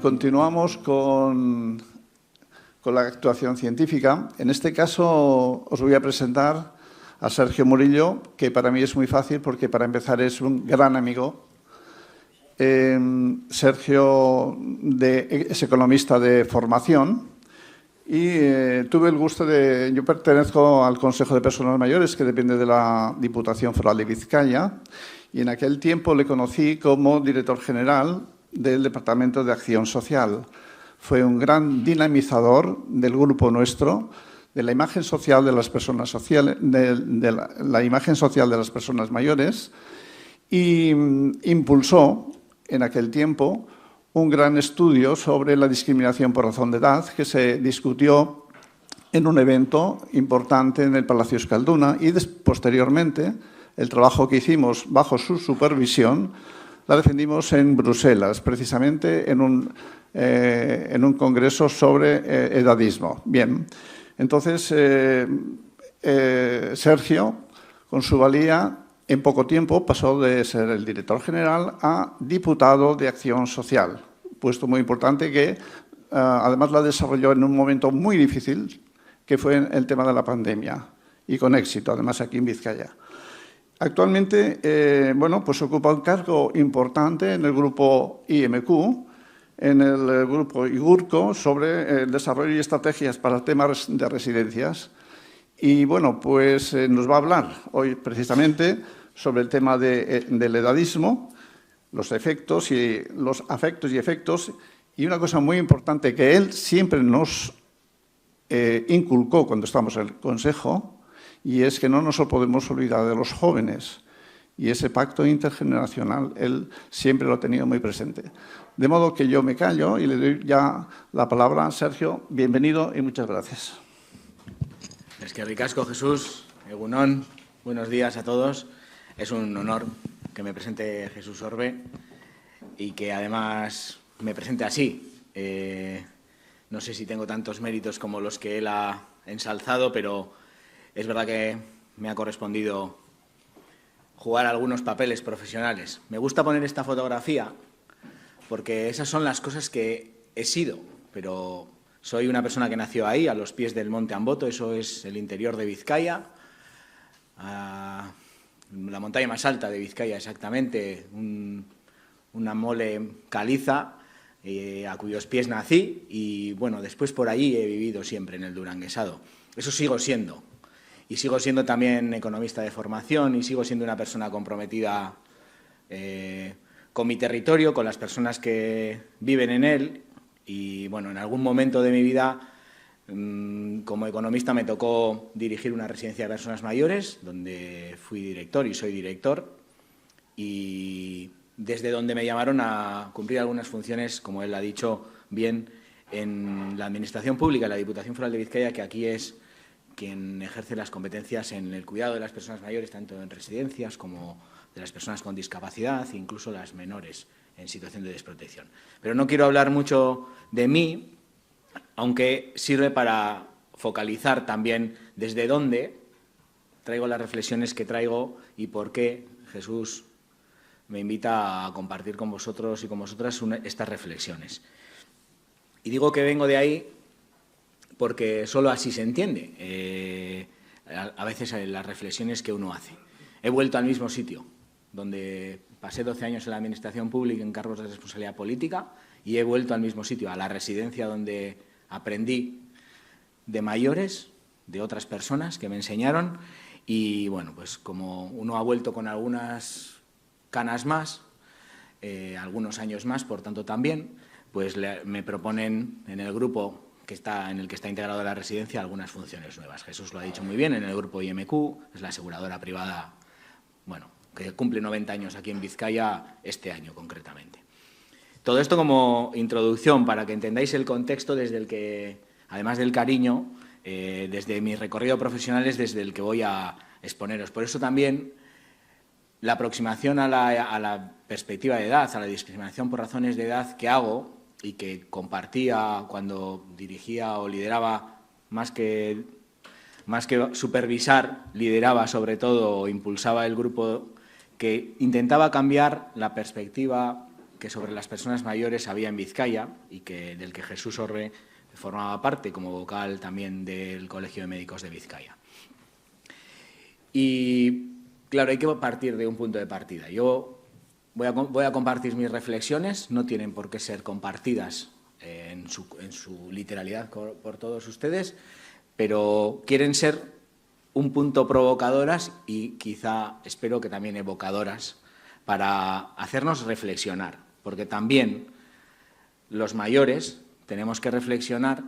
continuamos con la actuación científica. En este caso os voy a presentar a Sergio Murillo, que para mí es muy fácil porque para empezar es un gran amigo. Sergio es economista de formación y tuve el gusto de... Yo pertenezco al Consejo de Personas Mayores, que depende de la Diputación Foral de Vizcaya, y en aquel tiempo le conocí como director general del Departamento de Acción Social. Fue un gran dinamizador del grupo nuestro, de la imagen social de las personas sociales, de la imagen social de las personas mayores, y impulsó en aquel tiempo un gran estudio sobre la discriminación por razón de edad que se discutió en un evento importante en el Palacio Euskalduna, y posteriormente el trabajo que hicimos bajo su supervisión la defendimos en Bruselas, precisamente en un congreso sobre edadismo. Bien, entonces Sergio, con su valía, en poco tiempo pasó de ser el director general a diputado de Acción Social, puesto muy importante que además la desarrolló en un momento muy difícil, que fue el tema de la pandemia, y con éxito, además aquí en Vizcaya. Actualmente, pues ocupa un cargo importante en el grupo IMQ, en el grupo IGURCO, sobre el desarrollo y estrategias para temas de residencias. Y bueno, pues nos va a hablar hoy precisamente sobre el tema del edadismo, los efectos y los afectos y efectos, y una cosa muy importante que él siempre nos inculcó cuando estábamos en el Consejo, y es que no nos podemos olvidar de los jóvenes. Y ese pacto intergeneracional, él siempre lo ha tenido muy presente. De modo que yo me callo y le doy ya la palabra a Sergio. Bienvenido y muchas gracias. Es que ricasco, Jesús, Egunon, buenos días a todos. Es un honor que me presente Jesús Orbe y que además me presente así. No sé si tengo tantos méritos como los que él ha ensalzado, pero es verdad que me ha correspondido jugar algunos papeles profesionales. Me gusta poner esta fotografía porque esas son las cosas que he sido, pero soy una persona que nació ahí, a los pies del Monte Amboto. Eso es el interior de Vizcaya, la montaña más alta de Vizcaya exactamente, una mole caliza, a cuyos pies nací, y bueno, después por allí he vivido siempre en el duranguesado. Eso sigo siendo. Y sigo siendo también economista de formación y sigo siendo una persona comprometida con mi territorio, con las personas que viven en él. Y bueno, en algún momento de mi vida, como economista, me tocó dirigir una residencia de personas mayores, donde fui director y soy director, y desde donde me llamaron a cumplir algunas funciones, como él ha dicho bien, en la Administración Pública, la Diputación Foral de Vizcaya, que aquí es quien ejerce las competencias en el cuidado de las personas mayores, tanto en residencias como de las personas con discapacidad, incluso las menores en situación de desprotección. Pero no quiero hablar mucho de mí, aunque sirve para focalizar también desde dónde traigo las reflexiones que traigo y por qué Jesús me invita a compartir con vosotros y con vosotras estas reflexiones. Y digo que vengo de ahí porque solo así se entiende a veces las reflexiones que uno hace. He vuelto al mismo sitio, donde pasé 12 años en la Administración Pública en cargos de responsabilidad política, y he vuelto al mismo sitio, a la residencia donde aprendí de mayores, de otras personas que me enseñaron, y bueno, pues como uno ha vuelto con algunas canas más, algunos años más, por tanto también, pues me proponen en el grupo en el que está integrado la residencia algunas funciones nuevas. Jesús lo ha dicho muy bien, en el grupo IMQ, es la aseguradora privada, bueno, que cumple 90 años aquí en Vizcaya este año concretamente. Todo esto como introducción para que entendáis el contexto desde el que, además del cariño, desde mi recorrido profesional es desde el que voy a exponeros. Por eso también la aproximación a la perspectiva de edad, a la discriminación por razones de edad que hago y que compartía cuando dirigía o lideraba, más que supervisar, lideraba sobre todo o impulsaba el grupo que intentaba cambiar la perspectiva que sobre las personas mayores había en Vizcaya y del que Jesús Orre formaba parte como vocal también del Colegio de Médicos de Vizcaya. Y claro, hay que partir de un punto de partida. Yo voy a compartir mis reflexiones, no tienen por qué ser compartidas en su literalidad por todos ustedes, pero quieren ser un punto provocadoras y quizá, espero que también evocadoras, para hacernos reflexionar, porque también los mayores tenemos que reflexionar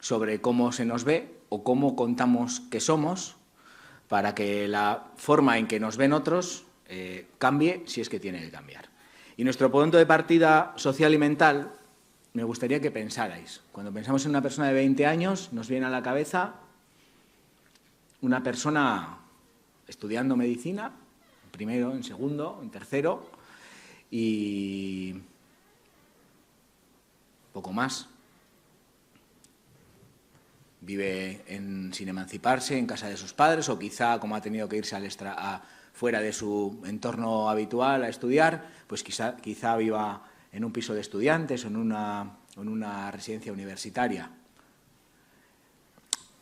sobre cómo se nos ve o cómo contamos que somos, para que la forma en que nos ven otros cambie si es que tiene que cambiar. Y nuestro punto de partida social y mental, me gustaría que pensarais. Cuando pensamos en una persona de 20 años, nos viene a la cabeza una persona estudiando medicina, en primero, en segundo, en tercero, y poco más. Vive sin emanciparse en casa de sus padres, o quizá, como ha tenido que irse fuera de su entorno habitual a estudiar, pues quizá viva en un piso de estudiantes o en una residencia universitaria.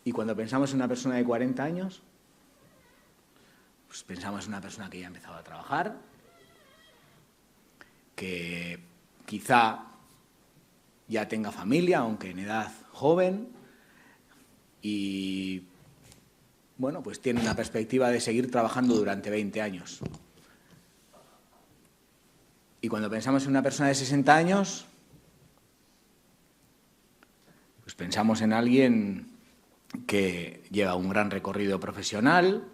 Y cuando pensamos en una persona de 40 años, pues pensamos en una persona que ya ha empezado a trabajar, que quizá ya tenga familia, aunque en edad joven, y bueno, pues tiene una perspectiva de seguir trabajando durante 20 años. Y cuando pensamos en una persona de 60 años, pues pensamos en alguien que lleva un gran recorrido profesional,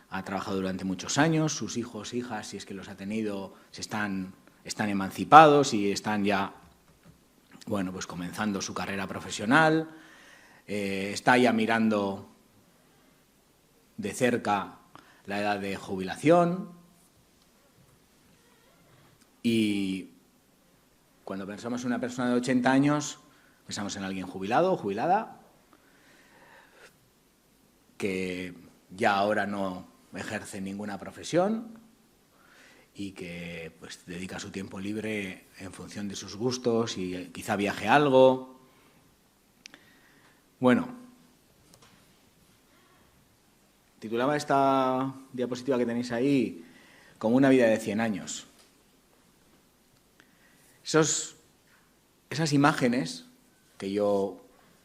ha trabajado durante muchos años, sus hijos, hijas, si es que los ha tenido, están emancipados y están ya, bueno, pues comenzando su carrera profesional, está ya mirando de cerca la edad de jubilación. Y cuando pensamos en una persona de 80 años, pensamos en alguien jubilado o jubilada, que ya ahora no ejerce ninguna profesión y que pues dedica su tiempo libre en función de sus gustos y quizá viaje algo. Bueno, titulaba esta diapositiva que tenéis ahí como una vida de 100 años. Esas imágenes que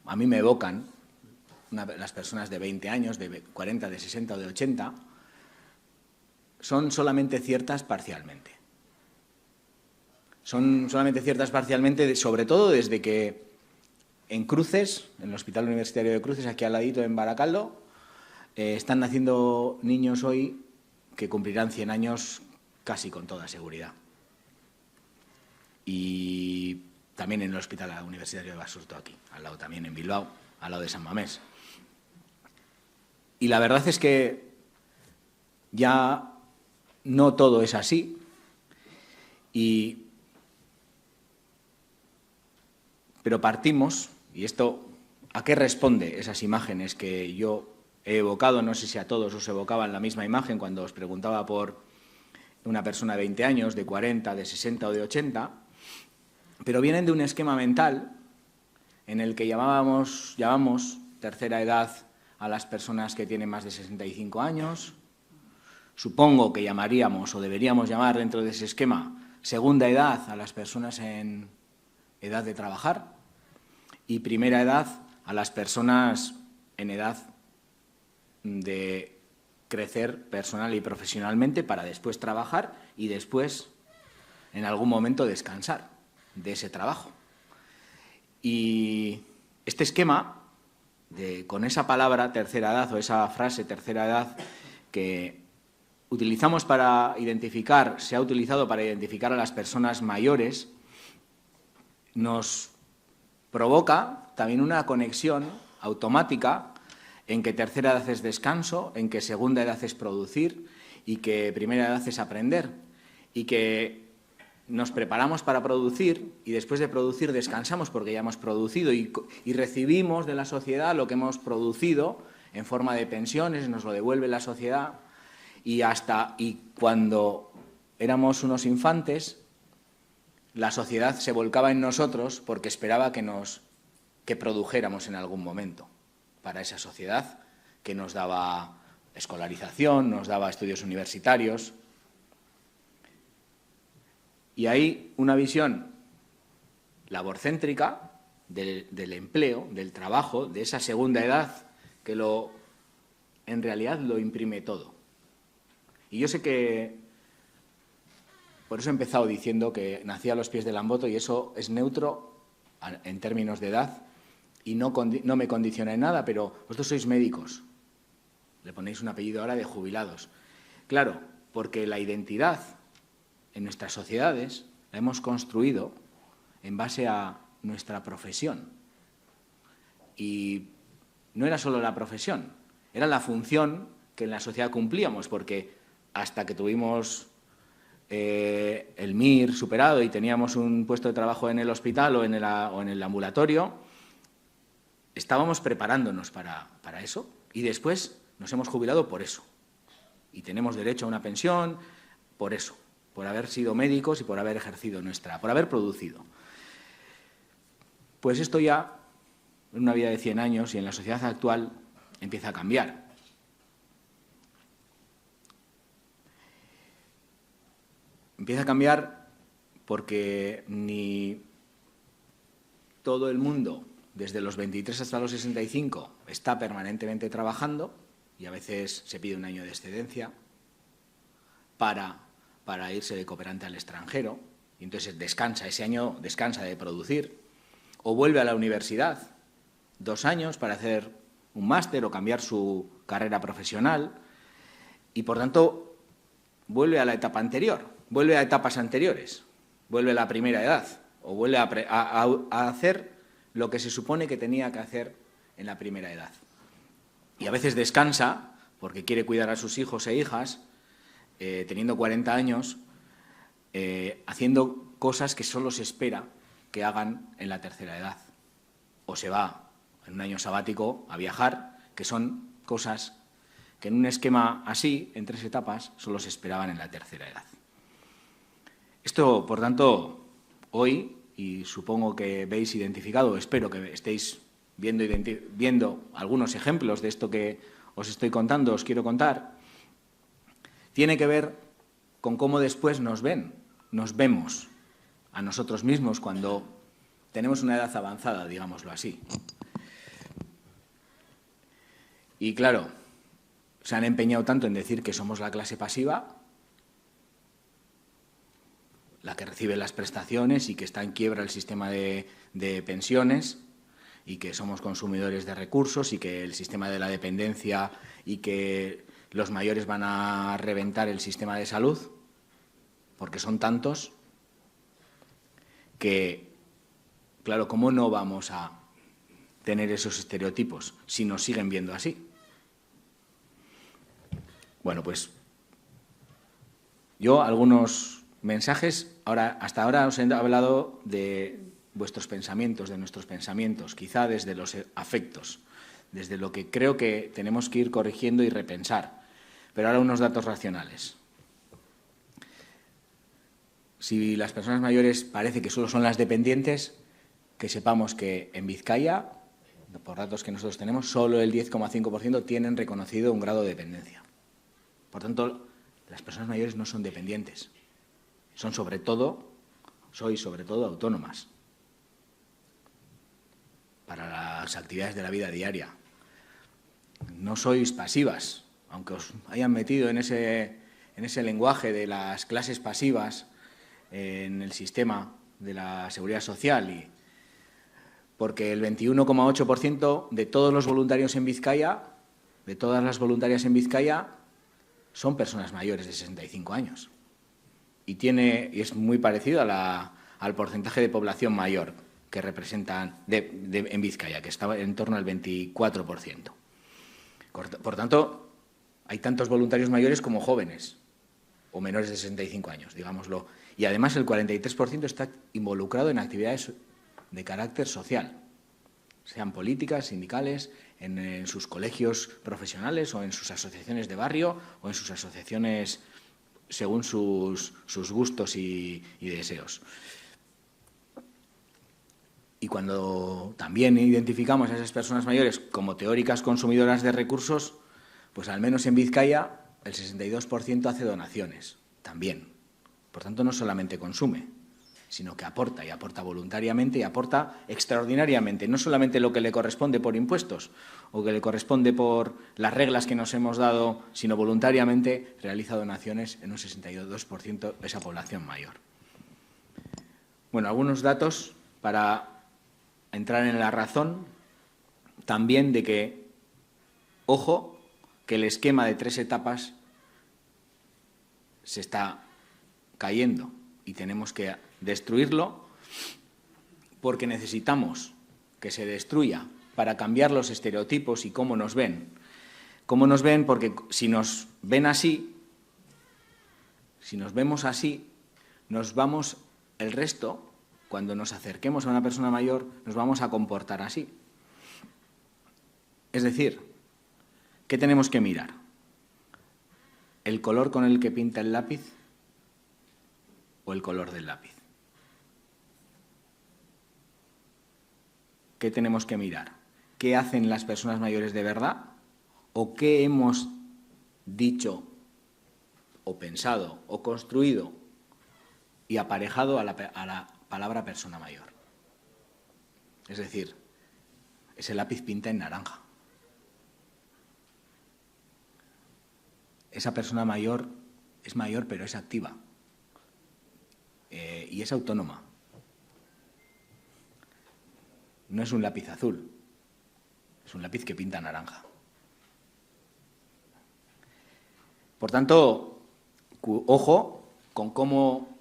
a mí me evocan, las personas de 20 años, de 40, de 60 o de 80, son solamente ciertas parcialmente. Son solamente ciertas parcialmente, sobre todo desde que en Cruces, en el Hospital Universitario de Cruces, aquí al ladito en Baracaldo, están naciendo niños hoy que cumplirán 100 años casi con toda seguridad. Y también en el Hospital Universitario de Basurto, aquí, al lado también en Bilbao, al lado de San Mamés. Y la verdad es que ya no todo es así. Pero partimos, y esto, ¿a qué responde esas imágenes que yo he evocado? No sé si a todos os evocaban la misma imagen cuando os preguntaba por una persona de 20 años, de 40, de 60 o de 80, pero vienen de un esquema mental en el que llamamos tercera edad a las personas que tienen más de 65 años. Supongo que llamaríamos o deberíamos llamar dentro de ese esquema segunda edad a las personas en edad de trabajar y primera edad a las personas en edad de crecer personal y profesionalmente para después trabajar y después en algún momento descansar de ese trabajo. Y este esquema, con esa palabra tercera edad o esa frase tercera edad que utilizamos para identificar, se ha utilizado para identificar a las personas mayores, nos provoca también una conexión automática en que tercera edad es descanso, en que segunda edad es producir y que primera edad es aprender y que nos preparamos para producir y después de producir descansamos porque ya hemos producido y recibimos de la sociedad lo que hemos producido en forma de pensiones, nos lo devuelve la sociedad y cuando éramos unos infantes la sociedad se volcaba en nosotros porque esperaba que produjéramos en algún momento para esa sociedad, que nos daba escolarización, nos daba estudios universitarios. Y hay una visión laborcéntrica del empleo, del trabajo, de esa segunda edad, que en realidad lo imprime todo. Y yo sé que, por eso he empezado diciendo que nací a los pies del Amboto, y eso es neutro en términos de edad y no me condiciona en nada, pero vosotros sois médicos, le ponéis un apellido ahora de jubilados. Claro, porque la identidad en nuestras sociedades la hemos construido en base a nuestra profesión. Y no era solo la profesión, era la función que en la sociedad cumplíamos, porque hasta que tuvimos el MIR superado y teníamos un puesto de trabajo en el hospital o en el ambulatorio, estábamos preparándonos para eso, y después nos hemos jubilado por eso. Y tenemos derecho a una pensión por eso, por haber sido médicos y por haber ejercido por haber producido. Pues esto ya, en una vida de 100 años y en la sociedad actual, empieza a cambiar. Empieza a cambiar porque ni todo el mundo, desde los 23 hasta los 65, está permanentemente trabajando, y a veces se pide un año de excedencia para irse de cooperante al extranjero, y entonces ese año descansa de producir, o vuelve a la universidad 2 años para hacer un máster o cambiar su carrera profesional, y por tanto vuelve a la etapa anterior, vuelve a etapas anteriores, vuelve a la primera edad, o vuelve a hacer lo que se supone que tenía que hacer en la primera edad. Y a veces descansa porque quiere cuidar a sus hijos e hijas, teniendo 40 años, haciendo cosas que solo se espera que hagan en la tercera edad. O se va en un año sabático a viajar, que son cosas que en un esquema así, en 3 etapas, solo se esperaban en la tercera edad. Esto, por tanto, hoy, y supongo que veis identificado, espero que estéis viendo algunos ejemplos de esto que os estoy contando, os quiero contar, tiene que ver con cómo después nos vemos a nosotros mismos cuando tenemos una edad avanzada, digámoslo así. Y claro, se han empeñado tanto en decir que somos la clase pasiva, la que recibe las prestaciones y que está en quiebra el sistema de pensiones, y que somos consumidores de recursos, y que el sistema de la dependencia y que los mayores van a reventar el sistema de salud, porque son tantos que, claro, ¿cómo no vamos a tener esos estereotipos si nos siguen viendo así? Bueno, pues yo algunos mensajes, hasta ahora os he hablado de vuestros pensamientos, de nuestros pensamientos, quizá desde los afectos, desde lo que creo que tenemos que ir corrigiendo y repensar. Pero ahora unos datos racionales. Si las personas mayores parece que solo son las dependientes, que sepamos que en Vizcaya, por datos que nosotros tenemos, solo el 10,5% tienen reconocido un grado de dependencia. Por tanto, las personas mayores no son dependientes, sois sobre todo autónomas para las actividades de la vida diaria. No sois pasivas, aunque os hayan metido en ese lenguaje de las clases pasivas en el sistema de la seguridad social, porque el 21,8% de todos los voluntarios en Vizcaya, de todas las voluntarias en Vizcaya, son personas mayores de 65 años. Y es muy parecido al porcentaje de población mayor que representan en Vizcaya, que estaba en torno al 24%. Por tanto, hay tantos voluntarios mayores como jóvenes o menores de 65 años, digámoslo. Y además el 43% está involucrado en actividades de carácter social, sean políticas, sindicales, en sus colegios profesionales o en sus asociaciones de barrio o en sus asociaciones según sus gustos y deseos. Y cuando también identificamos a esas personas mayores como teóricas consumidoras de recursos, pues al menos en Vizcaya el 62% hace donaciones también. Por tanto, no solamente consume, sino que aporta, y aporta voluntariamente y aporta extraordinariamente, no solamente lo que le corresponde por impuestos o que le corresponde por las reglas que nos hemos dado, sino voluntariamente realiza donaciones en un 62% de esa población mayor. Bueno, algunos datos para entrar en la razón también de que, ojo, que el esquema de 3 etapas se está cayendo y tenemos que destruirlo porque necesitamos que se destruya para cambiar los estereotipos y cómo nos ven. Cómo nos ven, porque si nos ven así, si nos vemos así, nos vamos el resto. Cuando nos acerquemos a una persona mayor, nos vamos a comportar así. Es decir, ¿qué tenemos que mirar? ¿El color con el que pinta el lápiz o el color del lápiz? ¿Qué tenemos que mirar? ¿Qué hacen las personas mayores de verdad? ¿O qué hemos dicho o pensado o construido y aparejado a la palabra persona mayor? Es decir, ese lápiz pinta en naranja. Esa persona mayor es mayor, pero es activa y es autónoma. No es un lápiz azul, es un lápiz que pinta naranja. Por tanto, ojo con cómo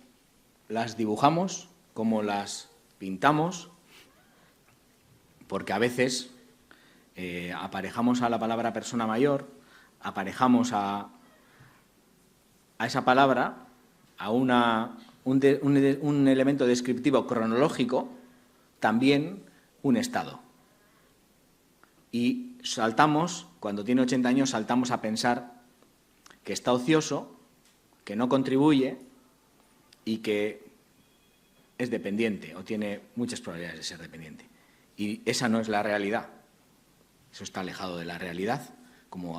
las dibujamos, cómo las pintamos, porque a veces aparejamos a la palabra persona mayor, aparejamos a esa palabra a un elemento descriptivo cronológico, también un estado. Y saltamos, cuando tiene 80 años, saltamos a pensar que está ocioso, que no contribuye y que es dependiente o tiene muchas probabilidades de ser dependiente. Y esa no es la realidad. Eso está alejado de la realidad, como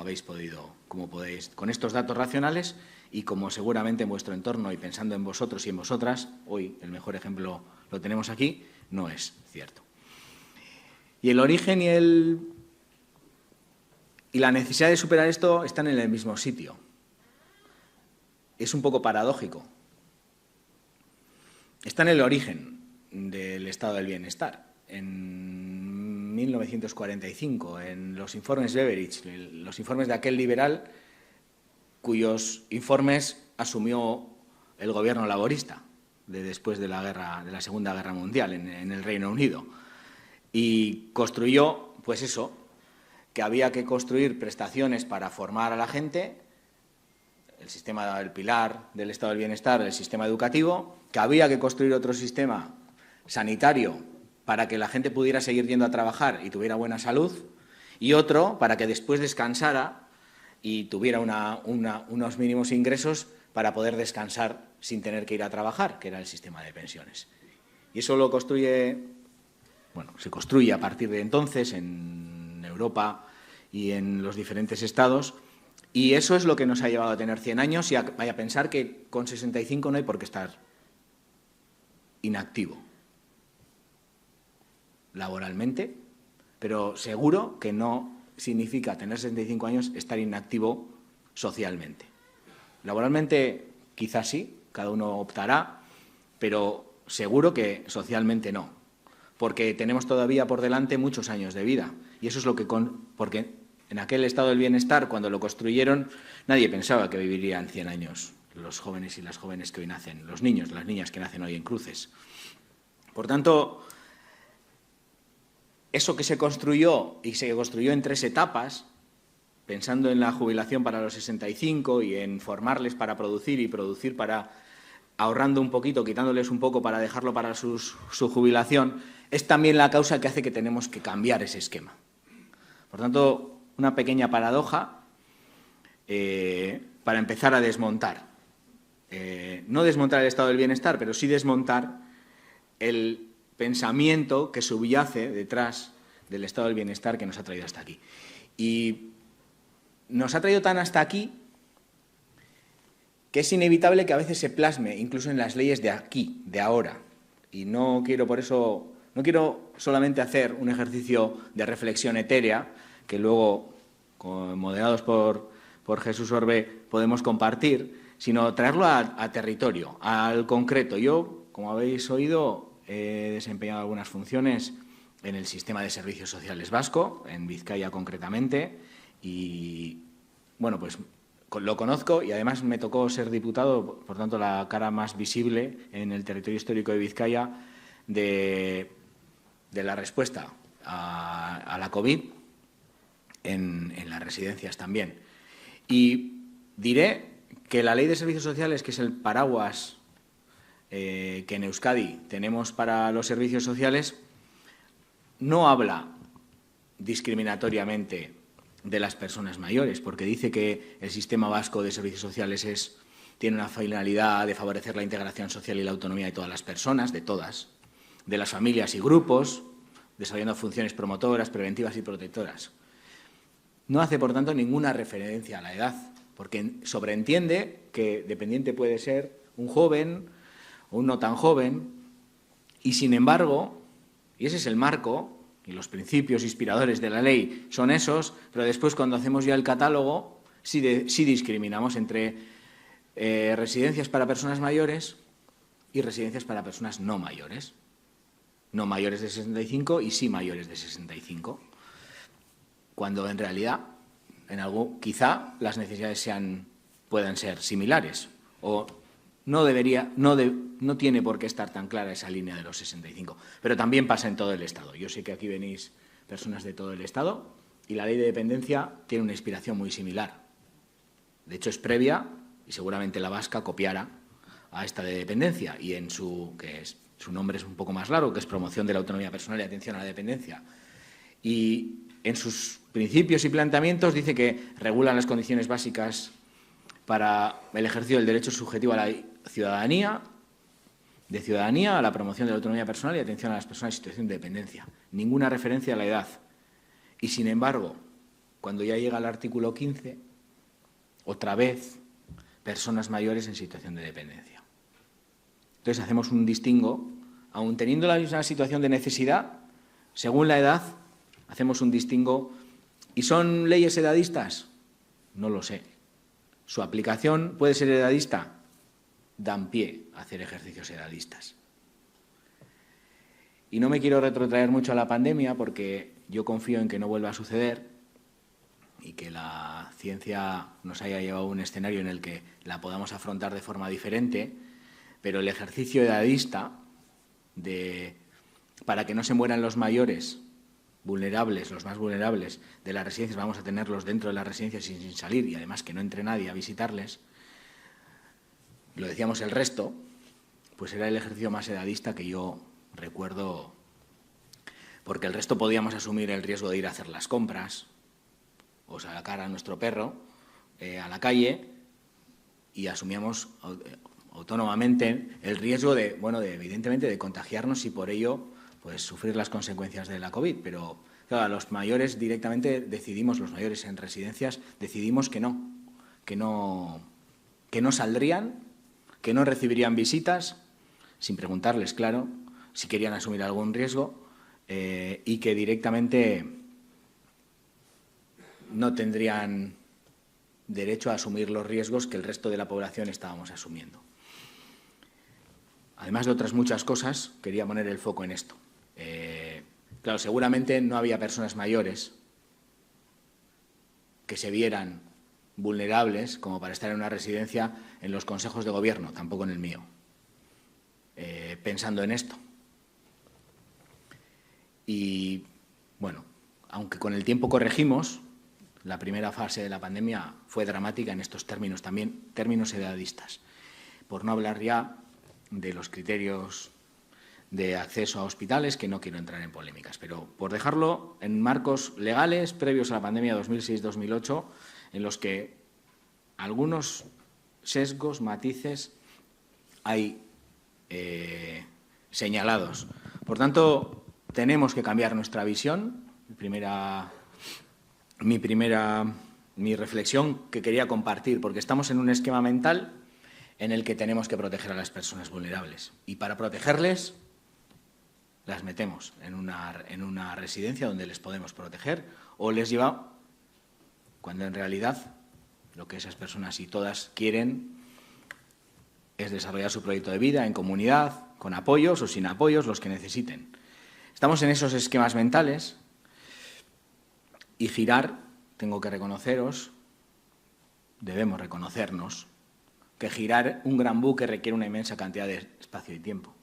podéis, con estos datos racionales y como seguramente en vuestro entorno y pensando en vosotros y en vosotras, hoy el mejor ejemplo lo tenemos aquí, no es cierto. Y el origen y la necesidad de superar esto están en el mismo sitio. Es un poco paradójico. Está en el origen del estado del bienestar. En 1945, en los informes Beveridge, los informes de aquel liberal cuyos informes asumió el gobierno laborista después de la Segunda Guerra Mundial en el Reino Unido. Y construyó, pues eso, que había que construir prestaciones para formar a la gente, el sistema del pilar del estado del bienestar, el sistema educativo, que había que construir otro sistema sanitario para que la gente pudiera seguir yendo a trabajar y tuviera buena salud, y otro para que después descansara y tuviera unos mínimos ingresos para poder descansar sin tener que ir a trabajar, que era el sistema de pensiones. Y eso lo se construye a partir de entonces en Europa y en los diferentes estados, y eso es lo que nos ha llevado a tener 100 años y a pensar que con 65 no hay por qué estar inactivo laboralmente, pero seguro que no significa tener 65 años estar inactivo socialmente. Laboralmente quizás sí, cada uno optará, pero seguro que socialmente no, porque tenemos todavía por delante muchos años de vida. Y eso es porque en aquel estado del bienestar, cuando lo construyeron, nadie pensaba que vivirían 100 años los jóvenes y las jóvenes que hoy nacen, los niños, las niñas que nacen hoy en Cruces. Por tanto, eso que se construyó y se construyó en 3 etapas, pensando en la jubilación para los 65 y en formarles para producir y producir para ahorrando un poquito, quitándoles un poco para dejarlo para su jubilación, es también la causa que hace que tenemos que cambiar ese esquema. Por tanto, una pequeña paradoja para empezar a desmontar. No desmontar el estado del bienestar, pero sí desmontar el pensamiento que subyace detrás del estado del bienestar que nos ha traído hasta aquí. Y nos ha traído tan hasta aquí que es inevitable que a veces se plasme incluso en las leyes de aquí, de ahora. Y no quiero por eso, no quiero solamente hacer un ejercicio de reflexión etérea, que luego, moderados por Jesús Orbe, podemos compartir, sino traerlo a territorio, al concreto. Yo, como habéis oído, he desempeñado algunas funciones en el sistema de servicios sociales vasco, en Vizcaya concretamente, y bueno, pues lo conozco y además me tocó ser diputado, por tanto la cara más visible en el territorio histórico de Vizcaya de la respuesta a la COVID en las residencias también. Y diré que la Ley de Servicios Sociales, que es el paraguas que en Euskadi tenemos para los servicios sociales, no habla discriminatoriamente de las personas mayores, porque dice que el sistema vasco de servicios sociales tiene una finalidad de favorecer la integración social y la autonomía de todas las personas, de todas, de las familias y grupos, desarrollando funciones promotoras, preventivas y protectoras. No hace, por tanto, ninguna referencia a la edad, porque sobreentiende que dependiente puede ser un joven o un no tan joven, y sin embargo, y ese es el marco, y los principios inspiradores de la ley son esos, pero después cuando hacemos ya el catálogo sí discriminamos entre residencias para personas mayores y residencias para personas no mayores. No mayores de 65 y sí mayores de 65. Cuando en realidad, quizá las necesidades puedan ser similares o no tiene por qué estar tan clara esa línea de los 65. Pero también pasa en todo el Estado. Yo sé que aquí venís personas de todo el Estado y la ley de dependencia tiene una inspiración muy similar. De hecho, es previa y seguramente la vasca copiará a esta de dependencia y su nombre es un poco más largo, que es promoción de la autonomía personal y atención a la dependencia. Y en sus principios y planteamientos dice que regulan las condiciones básicas para el ejercicio del derecho subjetivo a la ciudadanía, a la promoción de la autonomía personal y atención a las personas en situación de dependencia. Ninguna referencia a la edad. Y, sin embargo, cuando ya llega al artículo 15, otra vez, personas mayores en situación de dependencia. Entonces, hacemos un distingo, aun teniendo la misma situación de necesidad, según la edad, hacemos un distingo. ¿Y son leyes edadistas? No lo sé. ¿Su aplicación puede ser edadista? Dan pie a hacer ejercicios edadistas. Y no me quiero retrotraer mucho a la pandemia porque yo confío en que no vuelva a suceder y que la ciencia nos haya llevado a un escenario en el que la podamos afrontar de forma diferente, pero el ejercicio edadista para que no se mueran los mayores vulnerables, los más vulnerables de las residencias, vamos a tenerlos dentro de las residencias sin salir y además que no entre nadie a visitarles, lo decíamos el resto, pues era el ejercicio más edadista que yo recuerdo, porque el resto podíamos asumir el riesgo de ir a hacer las compras o sacar a nuestro perro a la calle y asumíamos autónomamente el riesgo evidentemente de contagiarnos y por ello pues sufrir las consecuencias de la COVID, pero claro, los mayores directamente decidimos, los mayores en residencias, decidimos que no saldrían, que no recibirían visitas, sin preguntarles, claro, si querían asumir algún riesgo y que directamente no tendrían derecho a asumir los riesgos que el resto de la población estábamos asumiendo. Además de otras muchas cosas, quería poner el foco en esto. Claro, seguramente no había personas mayores que se vieran vulnerables como para estar en una residencia en los consejos de gobierno, tampoco en el mío, pensando en esto. Y, bueno, aunque con el tiempo corregimos, la primera fase de la pandemia fue dramática en estos términos, también términos edadistas. Por no hablar ya de los criterios de acceso a hospitales, que no quiero entrar en polémicas, pero por dejarlo en marcos legales previos a la pandemia 2006-2008, en los que algunos sesgos, matices hay señalados Por tanto, tenemos que cambiar nuestra visión. Mi reflexión que quería compartir, porque estamos en un esquema mental en el que tenemos que proteger a las personas vulnerables. Y para protegerles, las metemos en una residencia donde les podemos proteger o les lleva, cuando en realidad lo que esas personas y todas quieren es desarrollar su proyecto de vida en comunidad, con apoyos o sin apoyos, los que necesiten. Estamos en esos esquemas mentales y girar, tengo que reconoceros, debemos reconocernos, que girar un gran buque requiere una inmensa cantidad de espacio y tiempo.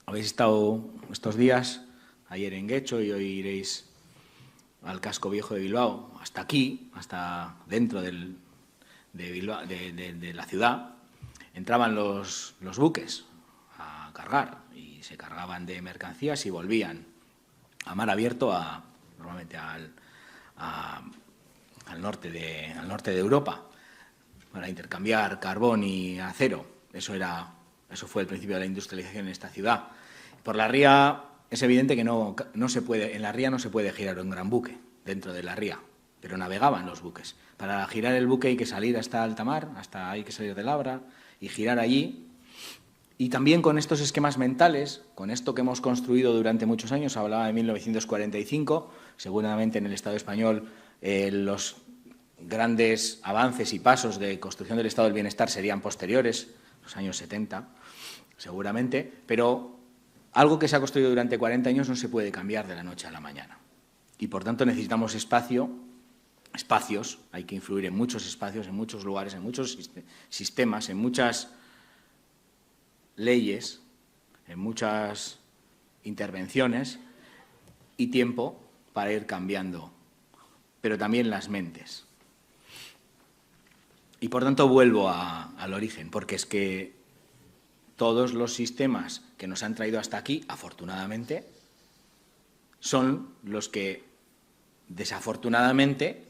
Habéis estado estos días, ayer en Guecho y hoy iréis al casco viejo de Bilbao, hasta aquí, hasta dentro de la ciudad, entraban los buques a cargar y se cargaban de mercancías y volvían a mar abierto normalmente al norte de Europa para intercambiar carbón y acero. Eso fue el principio de la industrialización en esta ciudad. Por la ría es evidente que en la ría no se puede girar un gran buque dentro de la ría, pero navegaban los buques. Para girar el buque hay que salir hasta alta mar, hay que salir de Labra y girar allí. Y también con estos esquemas mentales, con esto que hemos construido durante muchos años, hablaba de 1945, seguramente en el Estado español los grandes avances y pasos de construcción del Estado del Bienestar serían posteriores, los años 70, seguramente, pero algo que se ha construido durante 40 años no se puede cambiar de la noche a la mañana. Y, por tanto, necesitamos espacios, hay que influir en muchos espacios, en muchos lugares, en muchos sistemas, en muchas leyes, en muchas intervenciones y tiempo para ir cambiando, pero también las mentes. Y, por tanto, vuelvo al origen, porque es que todos los sistemas que nos han traído hasta aquí, afortunadamente, son los que, desafortunadamente,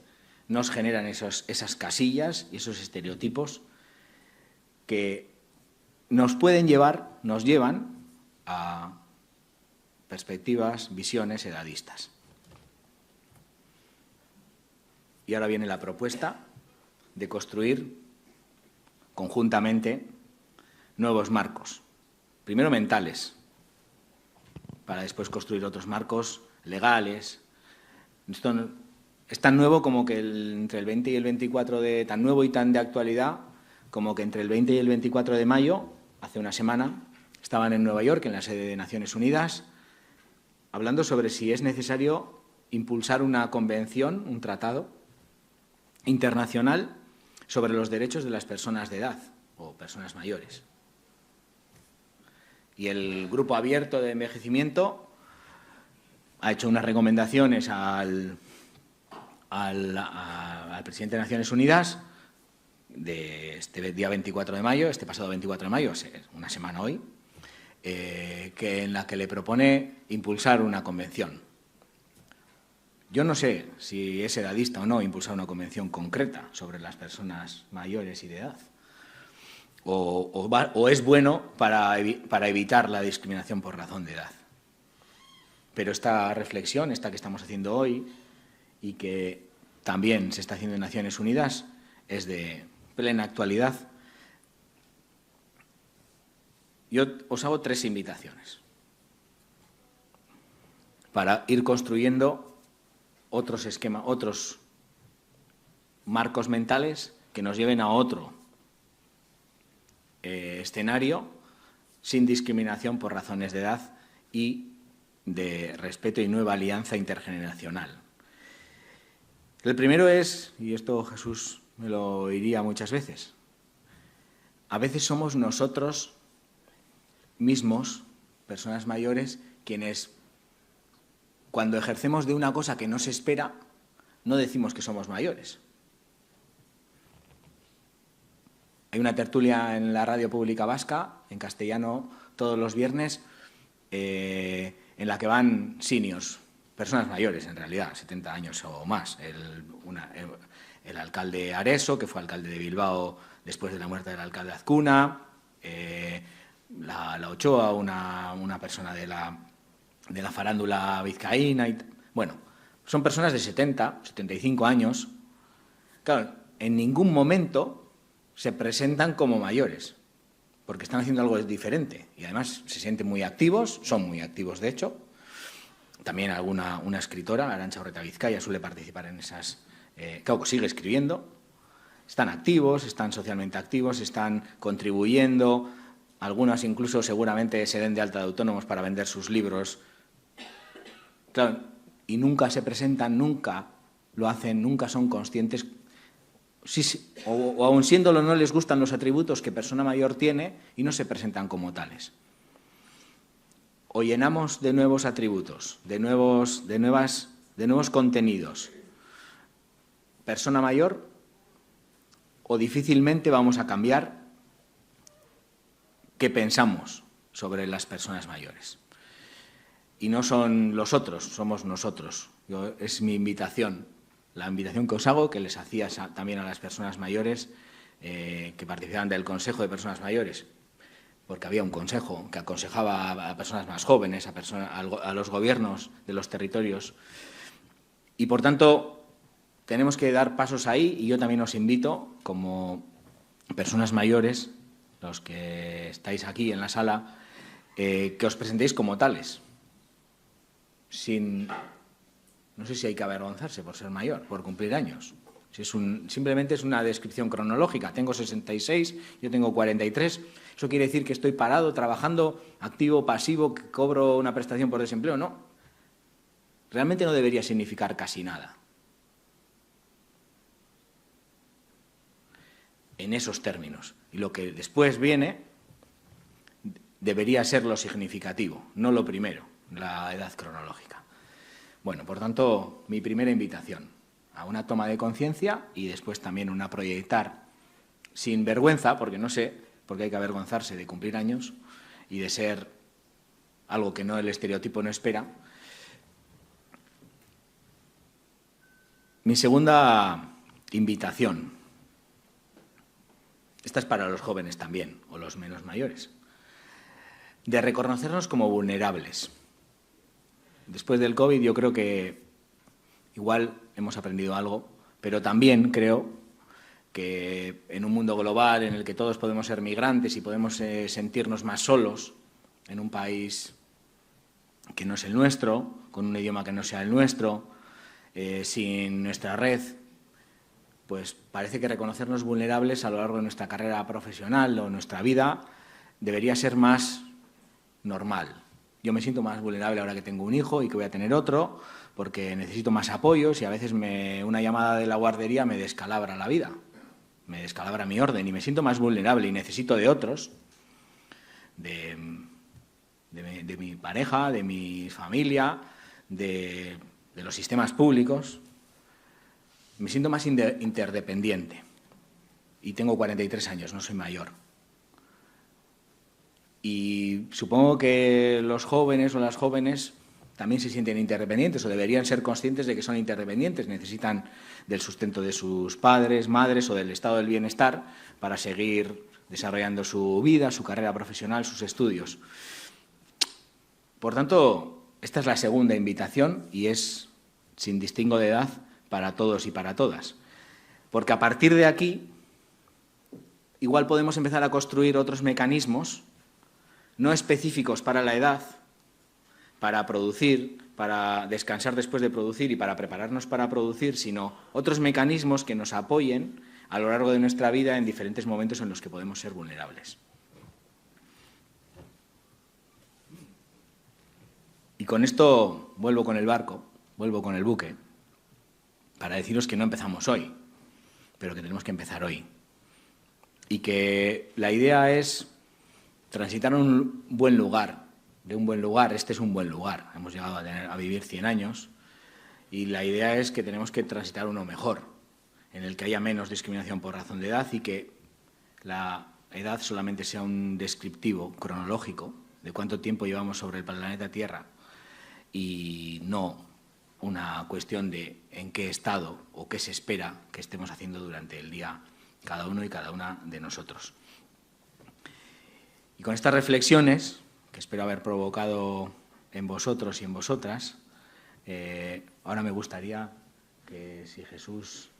nos generan esas casillas y esos estereotipos que nos llevan a perspectivas, visiones edadistas. Y ahora viene la propuesta de construir conjuntamente nuevos marcos, primero mentales, para después construir otros marcos legales. Esto es tan nuevo como que entre el 20 y el 24 tan nuevo y tan de actualidad, como que entre el 20 y el 24 de mayo, hace una semana, estaban en Nueva York, en la sede de Naciones Unidas, hablando sobre si es necesario impulsar una convención, un tratado internacional sobre los derechos de las personas de edad o personas mayores. Y el Grupo Abierto de Envejecimiento ha hecho unas recomendaciones al presidente de Naciones Unidas de este día 24 de mayo, este pasado 24 de mayo, una semana hoy, en la que le propone impulsar una convención. Yo no sé si es edadista o no impulsar una convención concreta sobre las personas mayores y de edad. O es bueno para evitar la discriminación por razón de edad. Pero esta reflexión, esta que estamos haciendo hoy y que también se está haciendo en Naciones Unidas, es de plena actualidad. Yo os hago 3 invitaciones para ir construyendo otros esquemas, otros marcos mentales que nos lleven a otro escenario sin discriminación por razones de edad y de respeto y nueva alianza intergeneracional. El primero es, y esto Jesús me lo diría muchas veces, a veces somos nosotros mismos, personas mayores, quienes cuando ejercemos de una cosa que no se espera, no decimos que somos mayores. Hay una tertulia en la radio pública vasca, en castellano, todos los viernes, en la que van seniors, personas mayores en realidad, 70 años o más. El alcalde Areso, que fue alcalde de Bilbao después de la muerte del alcalde Azcuna, la Ochoa, una persona de la farándula vizcaína. Bueno, son personas de 70, 75 años. Claro, en ningún momento se presentan como mayores, porque están haciendo algo diferente y además se sienten muy activos, son muy activos de hecho. También una escritora, Arantxa Orreta Vizcaya, suele participar en esas... claro, sigue escribiendo. Están activos, están socialmente activos, están contribuyendo. Algunos incluso seguramente se den de alta de autónomos para vender sus libros. Claro, y nunca se presentan, nunca lo hacen, nunca son conscientes. Sí, o aun siéndolo no les gustan los atributos que persona mayor tiene y no se presentan como tales. O llenamos de nuevos atributos, de nuevos contenidos. Persona mayor, o difícilmente vamos a cambiar qué pensamos sobre las personas mayores. Y no son los otros, somos nosotros. Es mi invitación, la invitación que os hago, que les hacía también a las personas mayores que participaban del Consejo de Personas Mayores, porque había un consejo que aconsejaba a personas más jóvenes, a los gobiernos de los territorios. Y, por tanto, tenemos que dar pasos ahí y yo también os invito, como personas mayores, los que estáis aquí en la sala, que os presentéis como tales. No sé si hay que avergonzarse por ser mayor, por cumplir años. Si simplemente es una descripción cronológica. Tengo 66, yo tengo 43. ¿Eso quiere decir que estoy parado, trabajando, activo, pasivo, que cobro una prestación por desempleo? No. Realmente no debería significar casi nada. En esos términos. Y lo que después viene debería ser lo significativo, no lo primero, la edad cronológica. Bueno, por tanto, mi primera invitación a una toma de conciencia y después también una proyectar sin vergüenza, porque no sé por qué hay que avergonzarse de cumplir años y de ser algo que el estereotipo no espera. Mi segunda invitación, esta es para los jóvenes también, o los menos mayores, de reconocernos como vulnerables. Después del COVID yo creo que igual hemos aprendido algo, pero también creo que en un mundo global en el que todos podemos ser migrantes y podemos sentirnos más solos en un país que no es el nuestro, con un idioma que no sea el nuestro, sin nuestra red, pues parece que reconocernos vulnerables a lo largo de nuestra carrera profesional o nuestra vida debería ser más normal. Yo me siento más vulnerable ahora que tengo un hijo y que voy a tener otro, porque necesito más apoyos y a veces una llamada de la guardería me descalabra la vida, me descalabra mi orden y me siento más vulnerable y necesito de otros, de mi pareja, de mi familia, de los sistemas públicos. Me siento más interdependiente y tengo 43 años, no soy mayor. Y supongo que los jóvenes o las jóvenes también se sienten interdependientes o deberían ser conscientes de que son interdependientes, necesitan del sustento de sus padres, madres o del estado del bienestar para seguir desarrollando su vida, su carrera profesional, sus estudios. Por tanto, esta es la segunda invitación y es sin distingo de edad para todos y para todas. Porque a partir de aquí, igual podemos empezar a construir otros mecanismos no específicos para la edad, para producir, para descansar después de producir y para prepararnos para producir, sino otros mecanismos que nos apoyen a lo largo de nuestra vida en diferentes momentos en los que podemos ser vulnerables. Y con esto vuelvo con el barco, vuelvo con el buque, para deciros que no empezamos hoy, pero que tenemos que empezar hoy. Y que la idea es transitar un buen lugar, de un buen lugar. Este es un buen lugar. Hemos llegado a vivir 100 años y la idea es que tenemos que transitar uno mejor, en el que haya menos discriminación por razón de edad y que la edad solamente sea un descriptivo cronológico de cuánto tiempo llevamos sobre el planeta Tierra y no una cuestión de en qué estado o qué se espera que estemos haciendo durante el día cada uno y cada una de nosotros. Y con estas reflexiones, que espero haber provocado en vosotros y en vosotras, ahora me gustaría que, si Jesús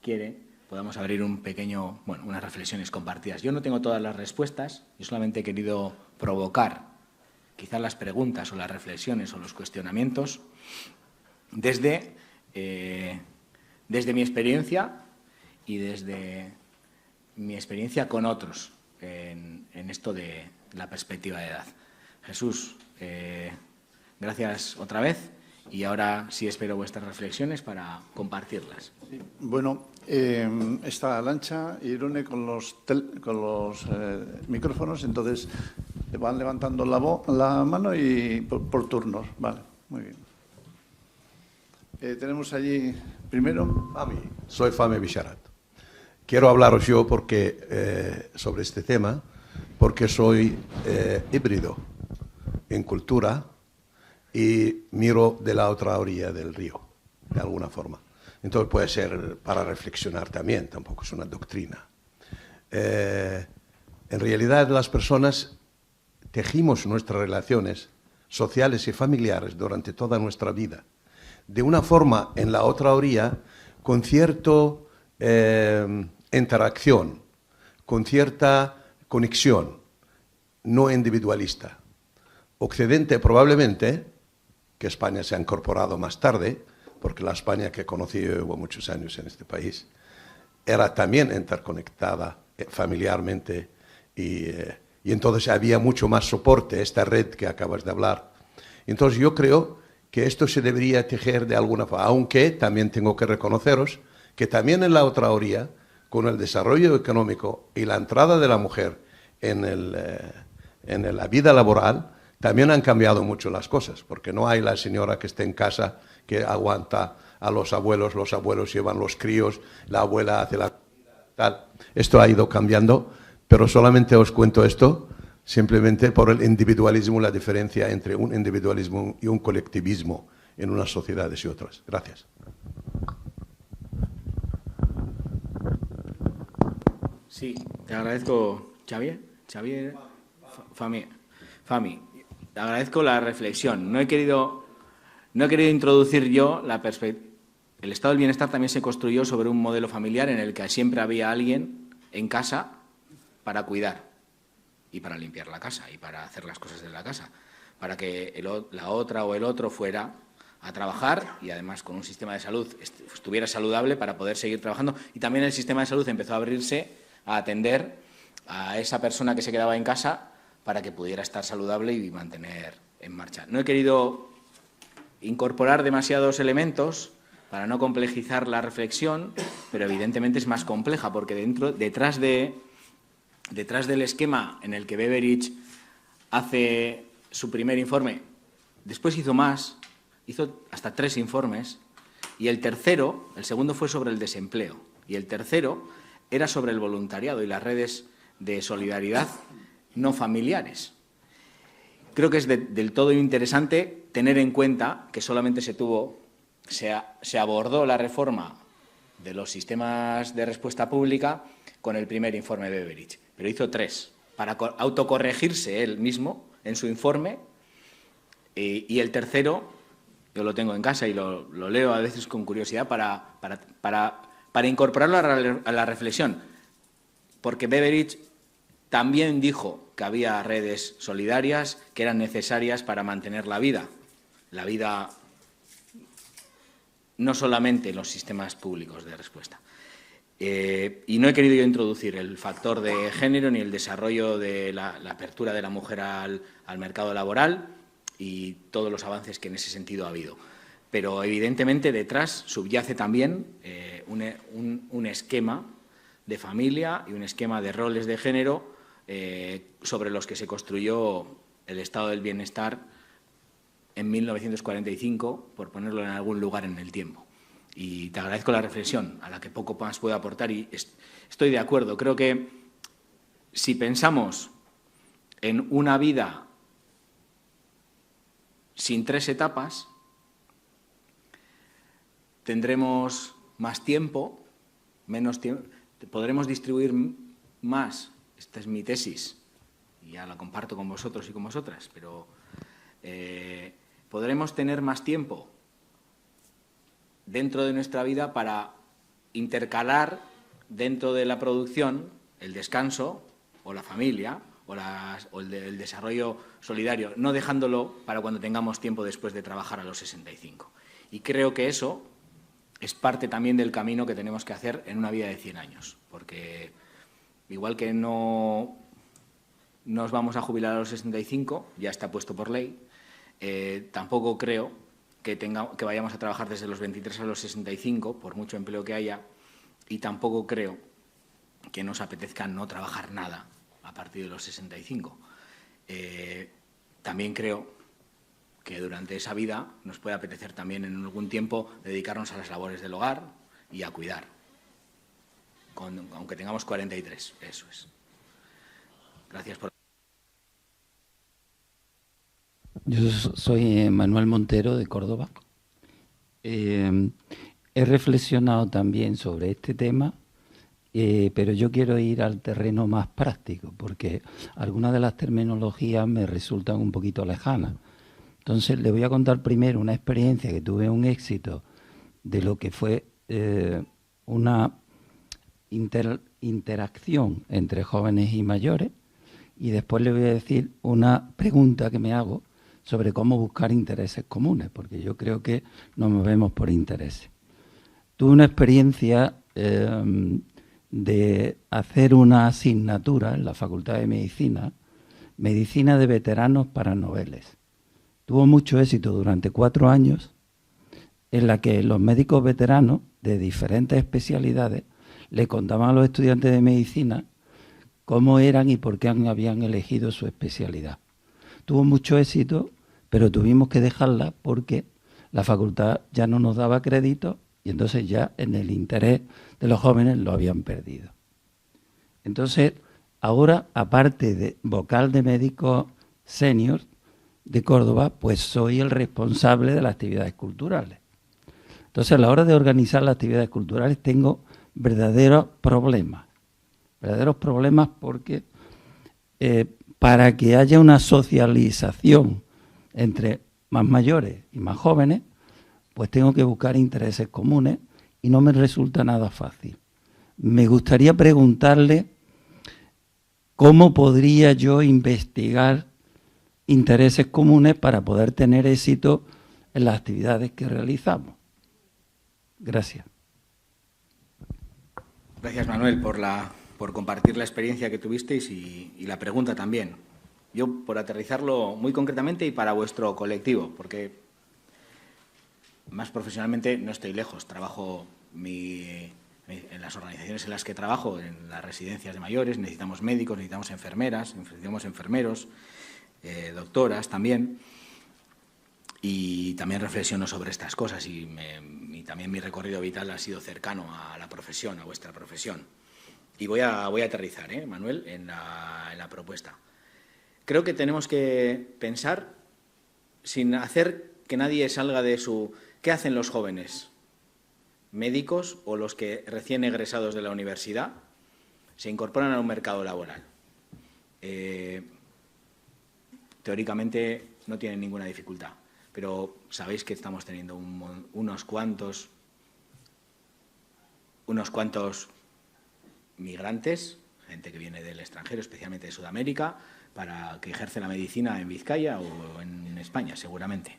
quiere, podamos abrir unas reflexiones compartidas. Yo no tengo todas las respuestas, yo solamente he querido provocar quizás las preguntas o las reflexiones o los cuestionamientos desde mi experiencia y desde mi experiencia con otros en esto de la perspectiva de edad. Jesús, gracias otra vez y ahora sí espero vuestras reflexiones para compartirlas. Sí. Bueno, está Alancha y Irune con los micrófonos, entonces van levantando la mano y por turnos. Vale, muy bien. Tenemos allí primero... Soy Fami Bisharat. Quiero hablaros yo sobre este tema porque soy híbrido en cultura y miro de la otra orilla del río, de alguna forma. Entonces puede ser para reflexionar también, tampoco es una doctrina. En realidad las personas tejimos nuestras relaciones sociales y familiares durante toda nuestra vida. De una forma en la otra orilla, con cierta interacción, con cierta conexión, no individualista. Occidente probablemente, que España se ha incorporado más tarde, porque la España que conocí yo llevo muchos años en este país, era también interconectada familiarmente y entonces había mucho más soporte, esta red que acabas de hablar. Entonces yo creo que esto se debería tejer de alguna forma, aunque también tengo que reconoceros que también en la otra orilla, con el desarrollo económico y la entrada de la mujer en la vida laboral, también han cambiado mucho las cosas, porque no hay la señora que esté en casa que aguanta a los abuelos llevan los críos, la abuela hace la... tal. Esto ha ido cambiando, pero solamente os cuento esto simplemente por el individualismo, la diferencia entre un individualismo y un colectivismo en unas sociedades y otras. Gracias. Sí, te agradezco, Xavier, Fami, te agradezco la reflexión. No he querido introducir yo la perspectiva. El estado del bienestar también se construyó sobre un modelo familiar en el que siempre había alguien en casa para cuidar y para limpiar la casa y para hacer las cosas de la casa, para que la otra o el otro fuera a trabajar y además con un sistema de salud estuviera saludable para poder seguir trabajando. Y también el sistema de salud empezó a abrirse a atender a esa persona que se quedaba en casa para que pudiera estar saludable y mantener en marcha. No he querido incorporar demasiados elementos para no complejizar la reflexión, pero evidentemente es más compleja porque detrás del esquema en el que Beveridge hace su primer informe, después hizo más, hizo hasta 3 informes, y el segundo fue sobre el desempleo, y el tercero era sobre el voluntariado y las redes de solidaridad no familiares. Creo que es del todo interesante tener en cuenta que solamente se abordó la reforma de los sistemas de respuesta pública con el primer informe de Beveridge, pero hizo 3 para autocorregirse él mismo en su informe, y el tercero, yo lo tengo en casa y lo leo a veces con curiosidad para incorporarlo a la reflexión, porque Beveridge también dijo que había redes solidarias que eran necesarias para mantener la vida no solamente en los sistemas públicos de respuesta. Y no he querido yo introducir el factor de género ni el desarrollo de la apertura de la mujer al mercado laboral y todos los avances que en ese sentido ha habido. Pero evidentemente detrás subyace también un esquema de familia y un esquema de roles de género sobre los que se construyó el estado del bienestar en 1945, por ponerlo en algún lugar en el tiempo. Y te agradezco la reflexión, a la que poco más puedo aportar, y estoy de acuerdo. Creo que si pensamos en una vida sin 3 etapas, tendremos más tiempo, menos tiempo, podremos distribuir más esta es mi tesis, y ya la comparto con vosotros y con vosotras, pero ¿podremos tener más tiempo dentro de nuestra vida para intercalar dentro de la producción el descanso o la familia o el desarrollo solidario, no dejándolo para cuando tengamos tiempo después de trabajar a los 65? Y creo que eso es parte también del camino que tenemos que hacer en una vida de 100 años, porque igual que no nos vamos a jubilar a los 65, ya está puesto por ley, tampoco creo que vayamos a trabajar desde los 23 a los 65, por mucho empleo que haya, y tampoco creo que nos apetezca no trabajar nada a partir de los 65. También creo que durante esa vida nos puede apetecer también en algún tiempo dedicarnos a las labores del hogar y a cuidar, aunque tengamos 43, eso es. Gracias por... Yo soy Manuel Montero, de Córdoba. He reflexionado también sobre este tema, pero yo quiero ir al terreno más práctico, porque algunas de las terminologías me resultan un poquito lejanas. Entonces, le voy a contar primero una experiencia que tuve, un éxito de lo que fue una interacción entre jóvenes y mayores, y después le voy a decir una pregunta que me hago sobre cómo buscar intereses comunes, porque yo creo que nos movemos por intereses. Tuve una experiencia de hacer una asignatura en la Facultad de Medicina, Medicina de Veteranos para Noveles. Tuvo mucho éxito durante 4 años, en la que los médicos veteranos de diferentes especialidades le contaban a los estudiantes de medicina cómo eran y por qué habían elegido su especialidad. Tuvo mucho éxito, pero tuvimos que dejarla porque la facultad ya no nos daba crédito y entonces ya en el interés de los jóvenes lo habían perdido. Entonces, ahora, aparte de vocal de médicos senior de Córdoba, pues soy el responsable de las actividades culturales. Entonces, a la hora de organizar las actividades culturales tengo verdaderos problemas porque para que haya una socialización entre más mayores y más jóvenes, pues tengo que buscar intereses comunes y no me resulta nada fácil. Me gustaría preguntarle cómo podría yo investigar intereses comunes para poder tener éxito en las actividades que realizamos. Gracias. Gracias, Manuel, por compartir la experiencia que tuvisteis y la pregunta también. Yo, por aterrizarlo muy concretamente y para vuestro colectivo, porque más profesionalmente no estoy lejos. Trabajo en las organizaciones en las que trabajo, en las residencias de mayores, necesitamos médicos, necesitamos enfermeras, necesitamos enfermeros, doctoras también. Y también reflexiono sobre estas cosas y también mi recorrido vital ha sido cercano a la profesión, a vuestra profesión. Y voy a aterrizar, Manuel, en la propuesta. Creo que tenemos que pensar, sin hacer que nadie salga de su... ¿Qué hacen los jóvenes? ¿Médicos o los que recién egresados de la universidad se incorporan a un mercado laboral? Teóricamente no tienen ninguna dificultad, pero sabéis que estamos teniendo unos cuantos migrantes, gente que viene del extranjero, especialmente de Sudamérica, para que ejerce la medicina en Vizcaya o en España, seguramente.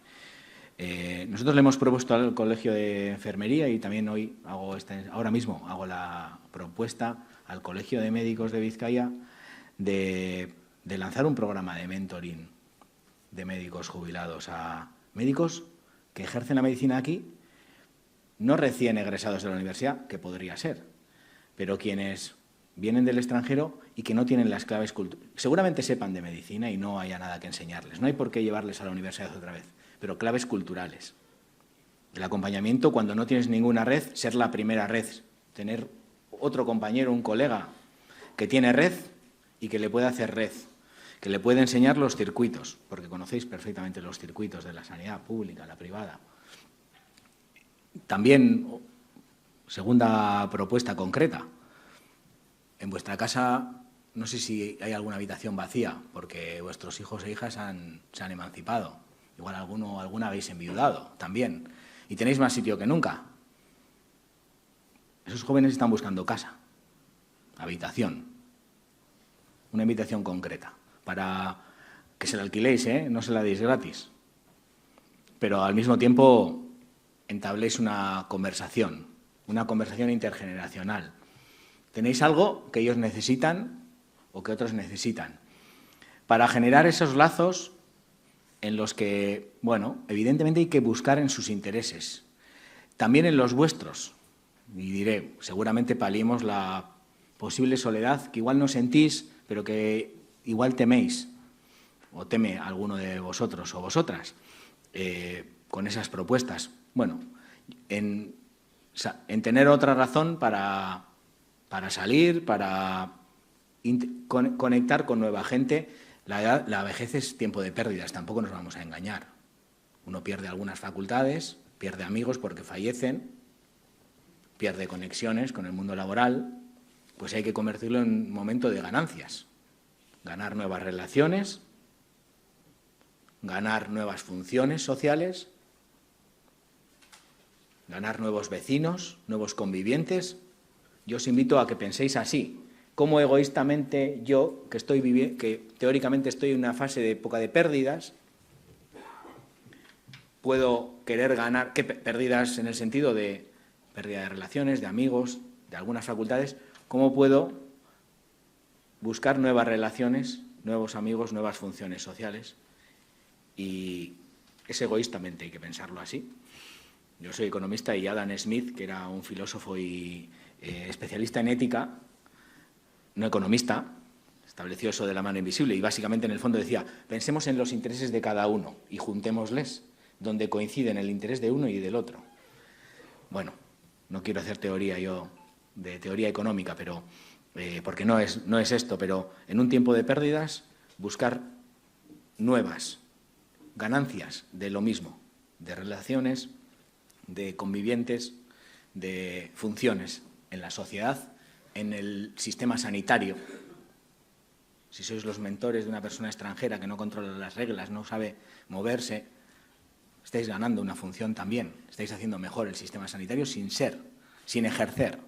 Nosotros le hemos propuesto al Colegio de Enfermería y también ahora mismo hago la propuesta al Colegio de Médicos de Vizcaya de lanzar un programa de mentoring de médicos jubilados a médicos que ejercen la medicina aquí, no recién egresados de la universidad, que podría ser, pero quienes vienen del extranjero y que no tienen las claves culturales. Seguramente sepan de medicina y no haya nada que enseñarles. No hay por qué llevarles a la universidad otra vez, pero claves culturales. El acompañamiento, cuando no tienes ninguna red, ser la primera red. Tener otro compañero, un colega que tiene red y que le puede hacer red, que le puede enseñar los circuitos, porque conocéis perfectamente los circuitos de la sanidad pública, la privada. También, segunda propuesta concreta, en vuestra casa no sé si hay alguna habitación vacía, porque vuestros hijos e hijas se han emancipado. Igual alguna habéis enviudado también. Y tenéis más sitio que nunca. Esos jóvenes están buscando casa, habitación, una habitación concreta, para que se la alquiléis, no se la deis gratis. Pero al mismo tiempo entabléis una conversación intergeneracional. Tenéis algo que ellos necesitan o que otros necesitan. Para generar esos lazos en los que, bueno, evidentemente hay que buscar en sus intereses, también en los vuestros. Y diré, seguramente paliemos la posible soledad que igual no sentís, pero que igual teméis, o teme alguno de vosotros o vosotras, con esas propuestas. Bueno, en tener otra razón para salir, para conectar con nueva gente. La vejez es tiempo de pérdidas, tampoco nos vamos a engañar. Uno pierde algunas facultades, pierde amigos porque fallecen, pierde conexiones con el mundo laboral, pues hay que convertirlo en un momento de ganancias. Ganar nuevas relaciones, ganar nuevas funciones sociales, ganar nuevos vecinos, nuevos convivientes. Yo os invito a que penséis así. Cómo egoístamente yo, que teóricamente estoy en una fase de época de pérdidas, puedo querer ganar, pérdidas en el sentido de pérdida de relaciones, de amigos, de algunas facultades, cómo puedo buscar nuevas relaciones, nuevos amigos, nuevas funciones sociales. Y es egoístamente, hay que pensarlo así. Yo soy economista y Adam Smith, que era un filósofo y especialista en ética, no economista, estableció eso de la mano invisible y básicamente en el fondo decía, pensemos en los intereses de cada uno y juntémosles donde coinciden el interés de uno y del otro. Bueno, no quiero hacer teoría yo de teoría económica, pero porque no es esto, pero en un tiempo de pérdidas buscar nuevas ganancias de lo mismo, de relaciones, de convivientes, de funciones en la sociedad, en el sistema sanitario. Si sois los mentores de una persona extranjera que no controla las reglas, no sabe moverse, estáis ganando una función también. Estáis haciendo mejor el sistema sanitario sin ejercer.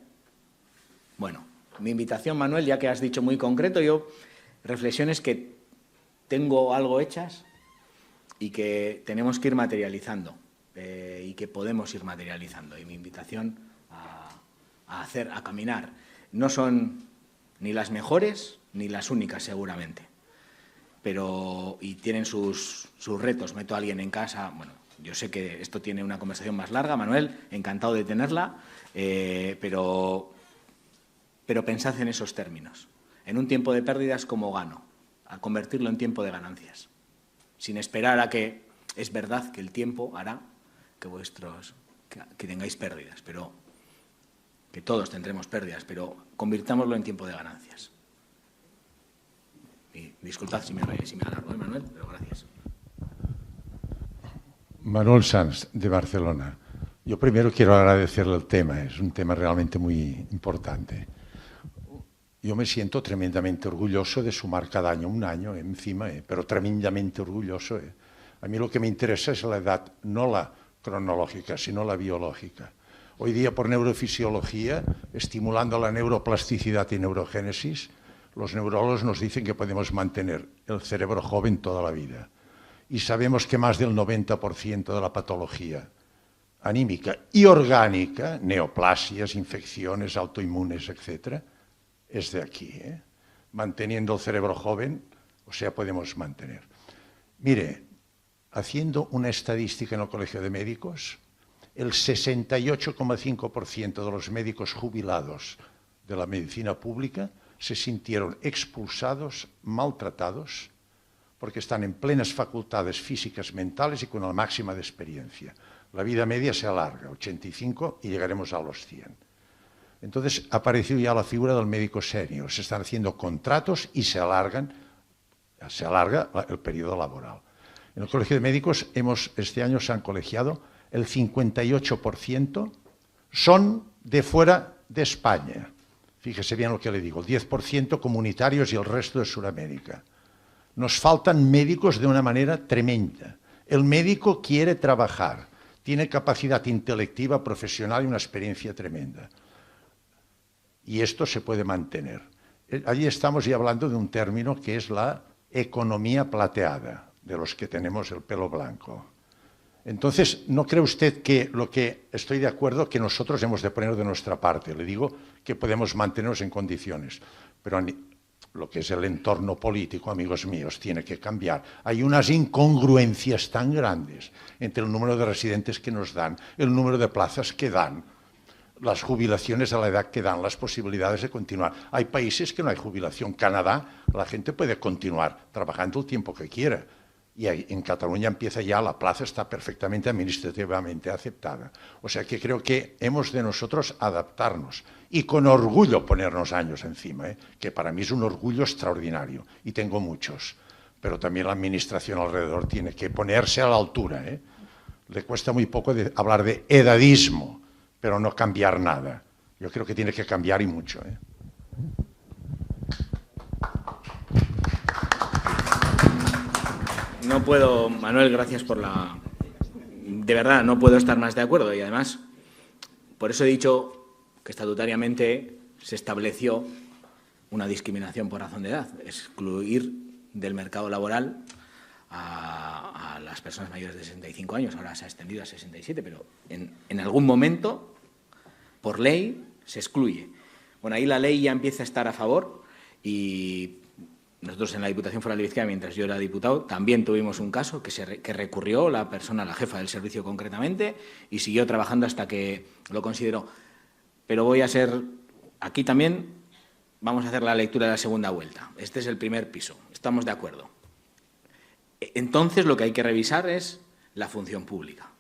Bueno, mi invitación, Manuel, ya que has dicho muy concreto, reflexiones que tengo algo hechas y que tenemos que ir materializando y que podemos ir materializando. Y mi invitación a caminar. No son ni las mejores ni las únicas, seguramente, y tienen sus retos. Meto a alguien en casa, bueno, yo sé que esto tiene una conversación más larga, Manuel, encantado de tenerla, pero pensad en esos términos. En un tiempo de pérdidas, ¿cómo gano? A convertirlo en tiempo de ganancias, sin esperar a que es verdad que el tiempo hará que tengáis pérdidas, pero que todos tendremos pérdidas, pero convirtámoslo en tiempo de ganancias. Y disculpad si me alargo, Manuel, pero gracias. Manuel Sanz, de Barcelona. Yo primero quiero agradecerle el tema, es un tema realmente muy importante. Yo me siento tremendamente orgulloso de sumar cada año un año encima, pero tremendamente orgulloso. A mí lo que me interesa es la edad, no la cronológica, sino la biológica. Hoy día, por neurofisiología, estimulando la neuroplasticidad y neurogénesis, los neurólogos nos dicen que podemos mantener el cerebro joven toda la vida. Y sabemos que más del 90% de la patología anímica y orgánica, neoplasias, infecciones autoinmunes, etc., es de aquí. Manteniendo el cerebro joven, o sea, podemos mantener. Mire, haciendo una estadística en el Colegio de Médicos, el 68,5% de los médicos jubilados de la medicina pública se sintieron expulsados, maltratados, porque están en plenas facultades físicas, mentales y con la máxima de experiencia. La vida media se alarga, 85, y llegaremos a los 100. Entonces ha aparecido ya la figura del médico senior. Se están haciendo contratos y se alarga el periodo laboral. En el Colegio de Médicos este año se han colegiado el 58% son de fuera de España. Fíjese bien lo que le digo, 10% comunitarios y el resto de Sudamérica. Nos faltan médicos de una manera tremenda. El médico quiere trabajar, tiene capacidad intelectiva, profesional y una experiencia tremenda. Y esto se puede mantener. Allí estamos ya hablando de un término que es la economía plateada, de los que tenemos el pelo blanco. Entonces, ¿no cree usted que lo que estoy de acuerdo que nosotros hemos de poner de nuestra parte? Le digo que podemos mantenernos en condiciones, pero lo que es el entorno político, amigos míos, tiene que cambiar. Hay unas incongruencias tan grandes entre el número de residentes que nos dan, el número de plazas que dan, las jubilaciones a la edad que dan, las posibilidades de continuar. Hay países que no hay jubilación. Canadá, la gente puede continuar trabajando el tiempo que quiera. Y en Cataluña empieza ya, la plaza está perfectamente administrativamente aceptada. O sea que creo que hemos de nosotros adaptarnos y con orgullo ponernos años encima, que para mí es un orgullo extraordinario y tengo muchos. Pero también la administración alrededor tiene que ponerse a la altura. Le cuesta muy poco hablar de edadismo, pero no cambiar nada. Yo creo que tiene que cambiar y mucho. No puedo, Manuel, gracias por la... De verdad, no puedo estar más de acuerdo y además, por eso he dicho que estatutariamente se estableció una discriminación por razón de edad, excluir del mercado laboral a las personas mayores de 65 años, ahora se ha extendido a 67, pero en algún momento, por ley, se excluye. Bueno, ahí la ley ya empieza a estar a favor y nosotros en la Diputación Foral de Vizcaya, mientras yo era diputado, también tuvimos un caso que recurrió la persona, la jefa del servicio concretamente, y siguió trabajando hasta que lo consideró. Pero voy a ser, aquí también vamos a hacer la lectura de la segunda vuelta. Este es el primer piso, estamos de acuerdo. Entonces lo que hay que revisar es la función pública.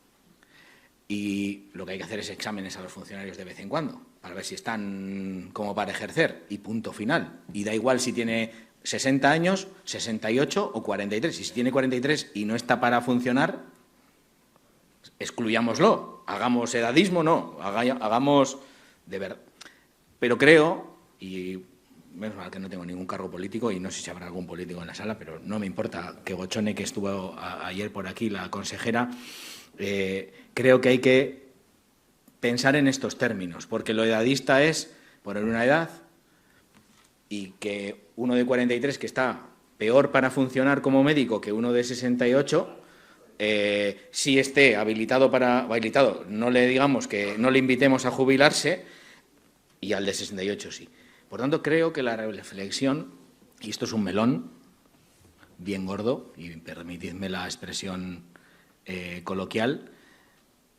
Y lo que hay que hacer es exámenes a los funcionarios de vez en cuando, para ver si están como para ejercer, y punto final. Y da igual si tiene 60 años, 68 o 43. Y si tiene 43 y no está para funcionar, excluyámoslo. Hagamos edadismo, no. Hagamos de verdad. Pero creo, y menos mal que no tengo ningún cargo político y no sé si habrá algún político en la sala, pero no me importa, que Gochone, que estuvo ayer por aquí, la consejera, creo que hay que pensar en estos términos, porque lo edadista es poner una edad y que uno de 43 que está peor para funcionar como médico que uno de 68, si esté habilitado, no le digamos que no le invitemos a jubilarse, y al de 68 sí. Por tanto, creo que la reflexión, y esto es un melón bien gordo, y permitidme la expresión coloquial,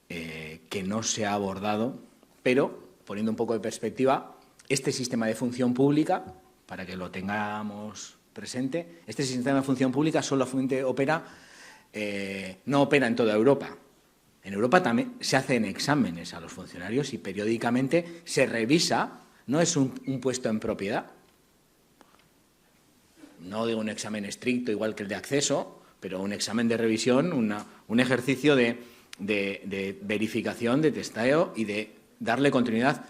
que no se ha abordado, pero, poniendo un poco de perspectiva, este sistema de función pública, para que lo tengamos presente, este sistema de función pública solamente opera, no opera en toda Europa. En Europa también se hacen exámenes a los funcionarios y periódicamente se revisa, no es un puesto en propiedad, no digo un examen estricto igual que el de acceso, pero un examen de revisión, un ejercicio de verificación, de testeo y de darle continuidad.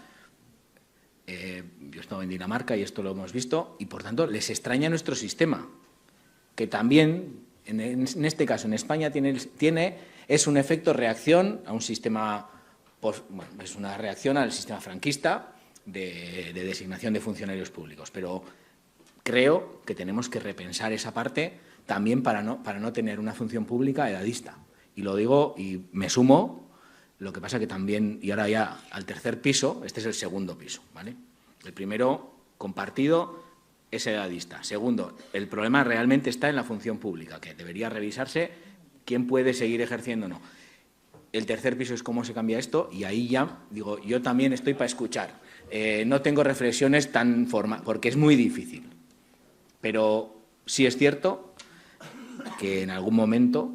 Yo he estado en Dinamarca y esto lo hemos visto, y por tanto les extraña nuestro sistema, que también, en este caso en España, es un efecto reacción a un sistema, es una reacción al sistema franquista de designación de funcionarios públicos. Pero creo que tenemos que repensar esa parte también para no tener una función pública edadista. Y lo digo y me sumo. Lo que pasa que también, y ahora ya al tercer piso, este es el segundo piso, ¿vale? El primero, compartido, es edadista. Segundo, el problema realmente está en la función pública, que debería revisarse quién puede seguir ejerciendo o no. El tercer piso es cómo se cambia esto, y ahí ya, digo, yo también estoy para escuchar. No tengo reflexiones tan formales, porque es muy difícil. Pero sí es cierto que en algún momento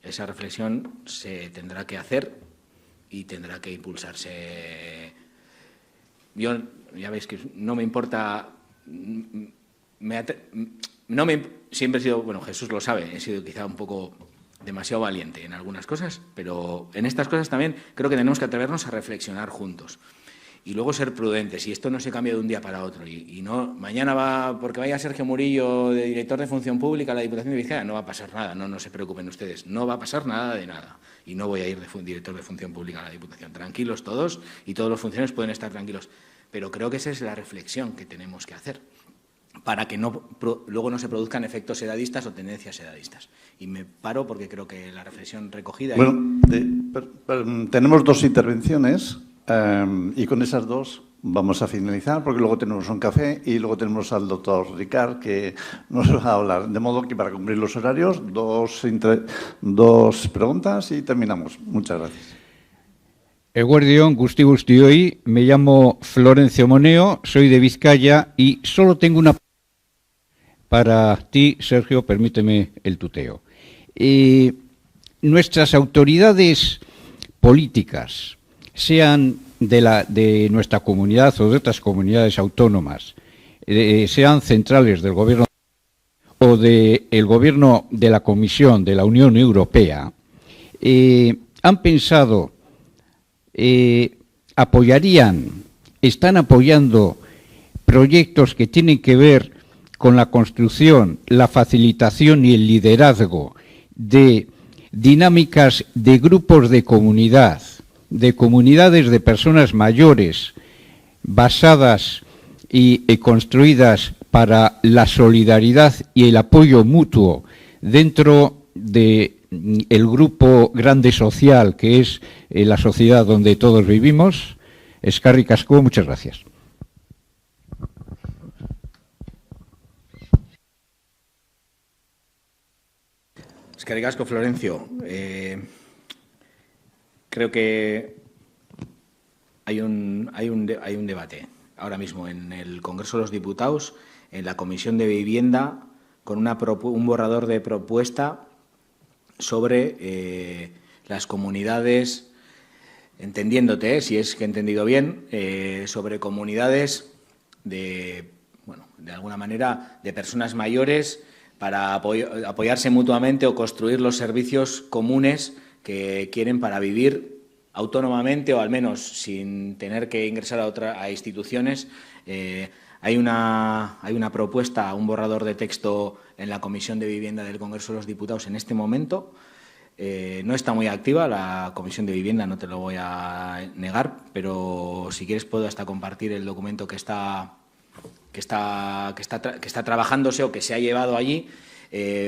esa reflexión se tendrá que hacer y tendrá que impulsarse. Yo, ya veis que no me importa, siempre he sido, bueno, Jesús lo sabe, he sido quizá un poco demasiado valiente en algunas cosas, pero en estas cosas también creo que tenemos que atrevernos a reflexionar juntos. y luego ser prudentes. Y esto no se cambia de un día para otro. Y no, mañana va, porque vaya Sergio Murillo de director de Función Pública a la Diputación de Vizcaya, no va a pasar nada, no se preocupen ustedes, no va a pasar nada de nada. Y no voy a ir de director de Función Pública a la Diputación. Tranquilos todos, y todos los funcionarios pueden estar tranquilos. Pero creo que esa es la reflexión que tenemos que hacer, para que luego no se produzcan efectos edadistas o tendencias edadistas. Y me paro porque creo que la reflexión recogida... Bueno, tenemos dos intervenciones y con esas dos vamos a finalizar, porque luego tenemos un café y luego tenemos al doctor Ricard, que nos va a hablar. De modo que, para cumplir los horarios, dos preguntas y terminamos. Muchas gracias. Eguerdión, gusti hoy. Me llamo Florencio Moneo, soy de Vizcaya y solo tengo una... Para ti, Sergio, permíteme el tuteo. Nuestras autoridades políticas, sean de nuestra comunidad o de otras comunidades autónomas, sean centrales del gobierno o del gobierno de la Comisión de la Unión Europea, han pensado, están apoyando proyectos que tienen que ver con la construcción, la facilitación y el liderazgo de dinámicas de grupos de comunidad, de comunidades de personas mayores, basadas y construidas para la solidaridad y el apoyo mutuo dentro del grupo grande social que es la sociedad donde todos vivimos. Eskerrik asko, muchas gracias. Eskerrik asko, Florencio. Creo que hay un debate ahora mismo en el Congreso de los Diputados, en la Comisión de Vivienda, con un borrador de propuesta sobre las comunidades, entendiéndote, si es que he entendido bien, sobre comunidades de alguna manera, de personas mayores para apoyarse mutuamente o construir los servicios comunes que quieren para vivir autónomamente o al menos sin tener que ingresar a instituciones. Hay una propuesta, un borrador de texto en la Comisión de Vivienda del Congreso de los Diputados en este momento. No está muy activa la Comisión de Vivienda, no te lo voy a negar, pero si quieres puedo hasta compartir el documento que está trabajándose o que se ha llevado allí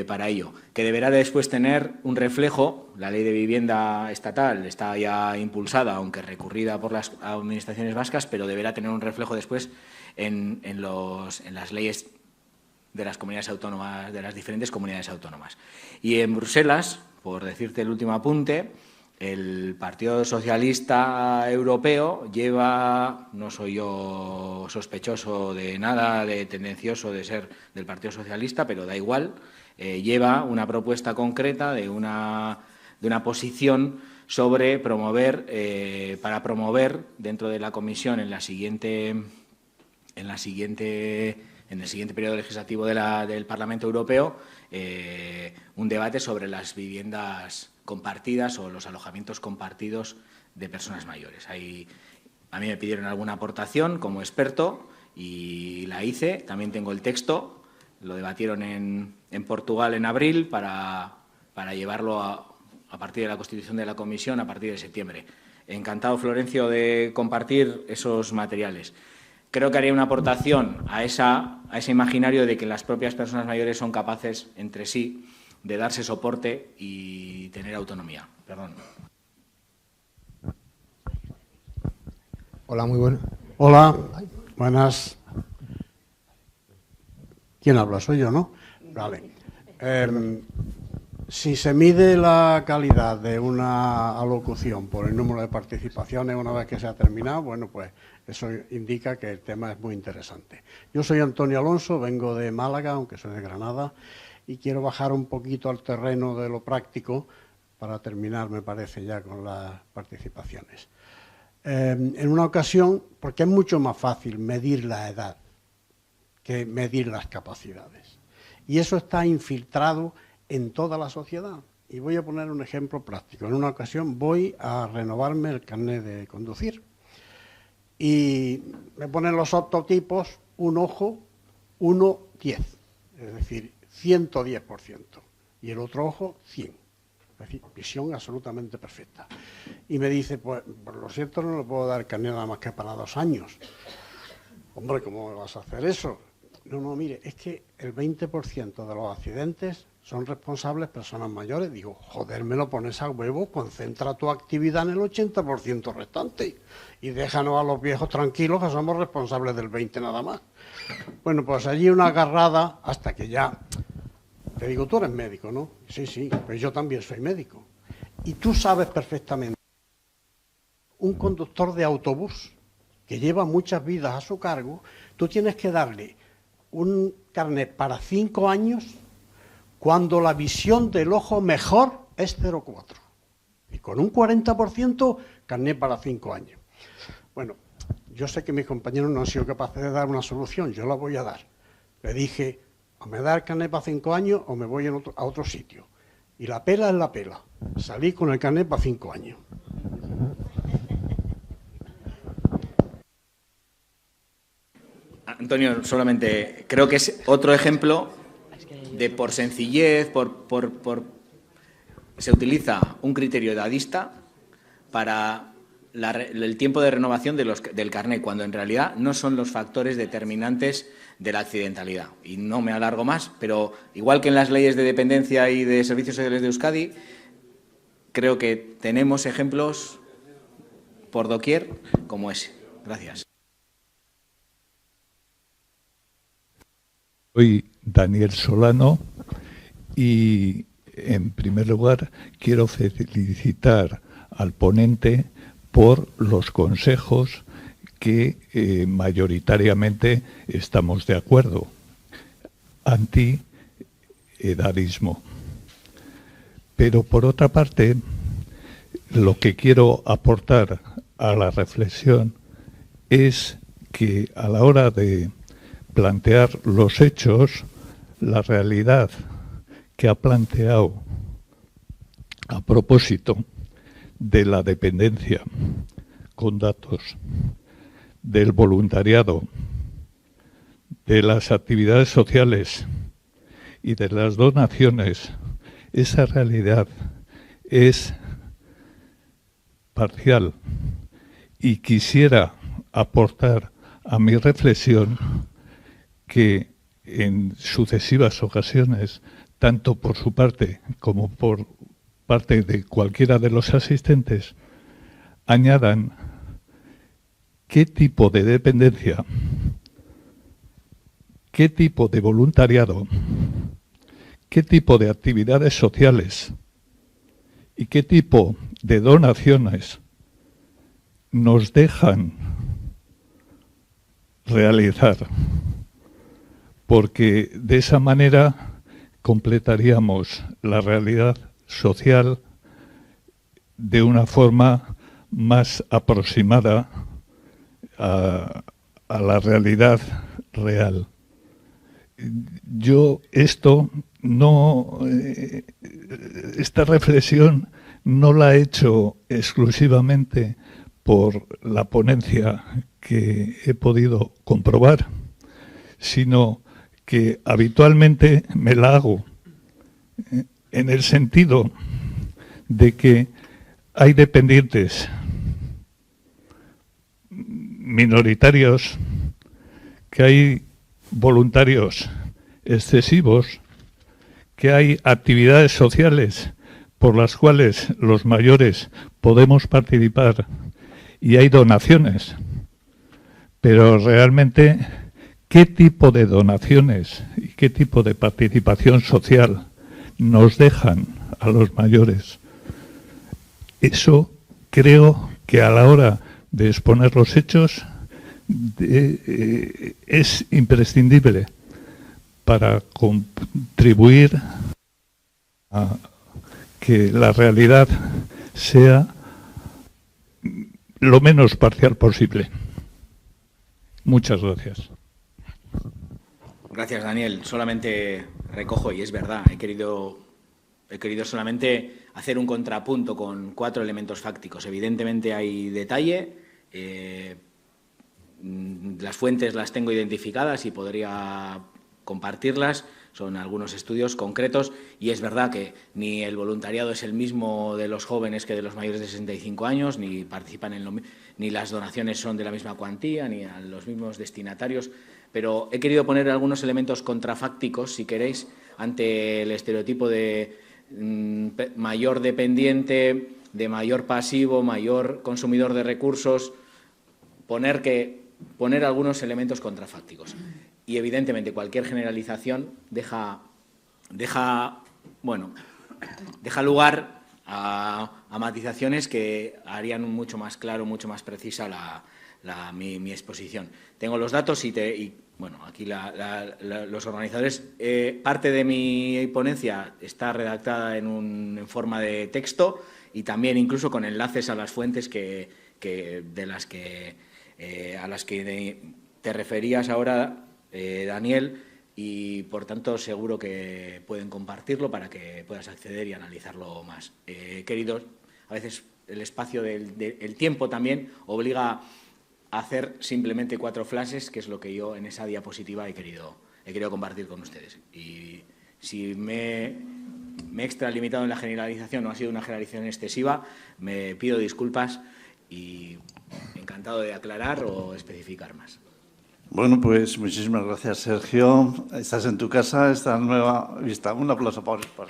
para ello, que deberá después tener un reflejo. La Ley de Vivienda estatal está ya impulsada, aunque recurrida por las administraciones vascas, pero deberá tener un reflejo después en las leyes de las comunidades autónomas, de las diferentes comunidades autónomas. Y en Bruselas, por decirte el último apunte, el Partido Socialista Europeo lleva, no soy yo sospechoso de nada, de tendencioso de ser del Partido Socialista, pero da igual, lleva una propuesta concreta de una posición sobre para promover dentro de la Comisión en el siguiente periodo legislativo del Parlamento Europeo un debate sobre las viviendas compartidas o los alojamientos compartidos de personas mayores. A mí me pidieron alguna aportación como experto y la hice. También tengo el texto, lo debatieron en Portugal en abril para llevarlo a partir de la constitución de la comisión a partir de septiembre. Encantado, Florencio, de compartir esos materiales. Creo que haría una aportación a ese imaginario de que las propias personas mayores son capaces entre sí de darse soporte y tener autonomía. Perdón. Hola, muy buenas. Hola, buenas. ¿Quién habla? Soy yo, ¿no? Vale. Si se mide la calidad de una alocución por el número de participaciones una vez que se ha terminado, bueno, pues eso indica que el tema es muy interesante. Yo soy Antonio Alonso, vengo de Málaga, aunque soy de Granada, y quiero bajar un poquito al terreno de lo práctico para terminar, me parece, ya con las participaciones. En una ocasión, porque es mucho más fácil medir la edad que medir las capacidades. Y eso está infiltrado en toda la sociedad. Y voy a poner un ejemplo práctico. En una ocasión voy a renovarme el carnet de conducir. y me ponen los octotipos, un ojo, 1,10, es decir, 110%, y el otro ojo, 100. Es decir, visión absolutamente perfecta. Y me dice, pues, por lo cierto, no le puedo dar carnet nada más que para 2 años. Hombre, ¿cómo vas a hacer eso? No, mire, es que el 20% de los accidentes son responsables personas mayores. Digo, joder, me lo pones a huevo, concentra tu actividad en el 80% restante y déjanos a los viejos tranquilos, que somos responsables del 20% nada más. Bueno, pues allí una agarrada hasta que ya... Te digo, tú eres médico, ¿no? Sí, pues yo también soy médico. Y tú sabes perfectamente, un conductor de autobús que lleva muchas vidas a su cargo, tú tienes que darle un carnet para 5 años cuando la visión del ojo mejor es 0,4. Y con un 40%, carnet para 5 años. Bueno, yo sé que mis compañeros no han sido capaces de dar una solución, yo la voy a dar. Le dije, o me da el carnet para 5 años o me voy a otro sitio. Y la pela es la pela. Salí con el carnet para 5 años. Antonio, solamente creo que es otro ejemplo de por sencillez, se utiliza un criterio edadista para el tiempo de renovación del carnet, cuando en realidad no son los factores determinantes de la accidentalidad. Y no me alargo más, pero igual que en las leyes de dependencia y de servicios sociales de Euskadi, creo que tenemos ejemplos por doquier como ese. Gracias. Soy Daniel Solano y, en primer lugar, quiero felicitar al ponente por los consejos que mayoritariamente estamos de acuerdo. Anti-edadismo. Pero, por otra parte, lo que quiero aportar a la reflexión es que a la hora de plantear los hechos, la realidad que ha planteado a propósito de la dependencia con datos, del voluntariado, de las actividades sociales y de las donaciones, esa realidad es parcial, y quisiera aportar a mi reflexión que en sucesivas ocasiones, tanto por su parte como por parte de cualquiera de los asistentes, añadan qué tipo de dependencia, qué tipo de voluntariado, qué tipo de actividades sociales y qué tipo de donaciones nos dejan realizar, porque de esa manera completaríamos la realidad social de una forma más aproximada a la realidad real. Yo esta reflexión no la he hecho exclusivamente por la ponencia que he podido comprobar, sino que habitualmente me la hago en el sentido de que hay dependientes minoritarios, que hay voluntarios excesivos, que hay actividades sociales por las cuales los mayores podemos participar y hay donaciones. Pero realmente, ¿qué tipo de donaciones y qué tipo de participación social nos dejan a los mayores? Eso creo que a la hora de exponer los hechos es imprescindible para contribuir a que la realidad sea lo menos parcial posible. Muchas gracias. Gracias, Daniel. Solamente recojo, y es verdad, he querido solamente hacer un contrapunto con 4 elementos fácticos. Evidentemente hay detalle, Las fuentes las tengo identificadas y podría compartirlas. Son algunos estudios concretos y es verdad que ni el voluntariado es el mismo de los jóvenes que de los mayores de 65 años, ni participan ni las donaciones son de la misma cuantía, ni a los mismos destinatarios, pero he querido poner algunos elementos contrafácticos, si queréis, ante el estereotipo de mayor dependiente, de mayor pasivo, mayor consumidor de recursos, poner algunos elementos contrafácticos. Y, evidentemente, cualquier generalización deja lugar a matizaciones que harían mucho más claro, mucho más precisa mi exposición. Tengo los datos y bueno, aquí los organizadores, parte de mi ponencia está redactada en forma de texto y también incluso con enlaces a las fuentes a las que te referías ahora, Daniel, y por tanto seguro que pueden compartirlo para que puedas acceder y analizarlo más. Queridos, a veces el espacio el tiempo también obliga a hacer simplemente 4 flashes, que es lo que yo en esa diapositiva he querido compartir con ustedes. Y si me he extralimitado en la generalización o ha sido una generalización excesiva, me pido disculpas y encantado de aclarar o especificar más. Bueno, pues muchísimas gracias, Sergio. Estás en tu casa, esta nueva vista. Un aplauso para España.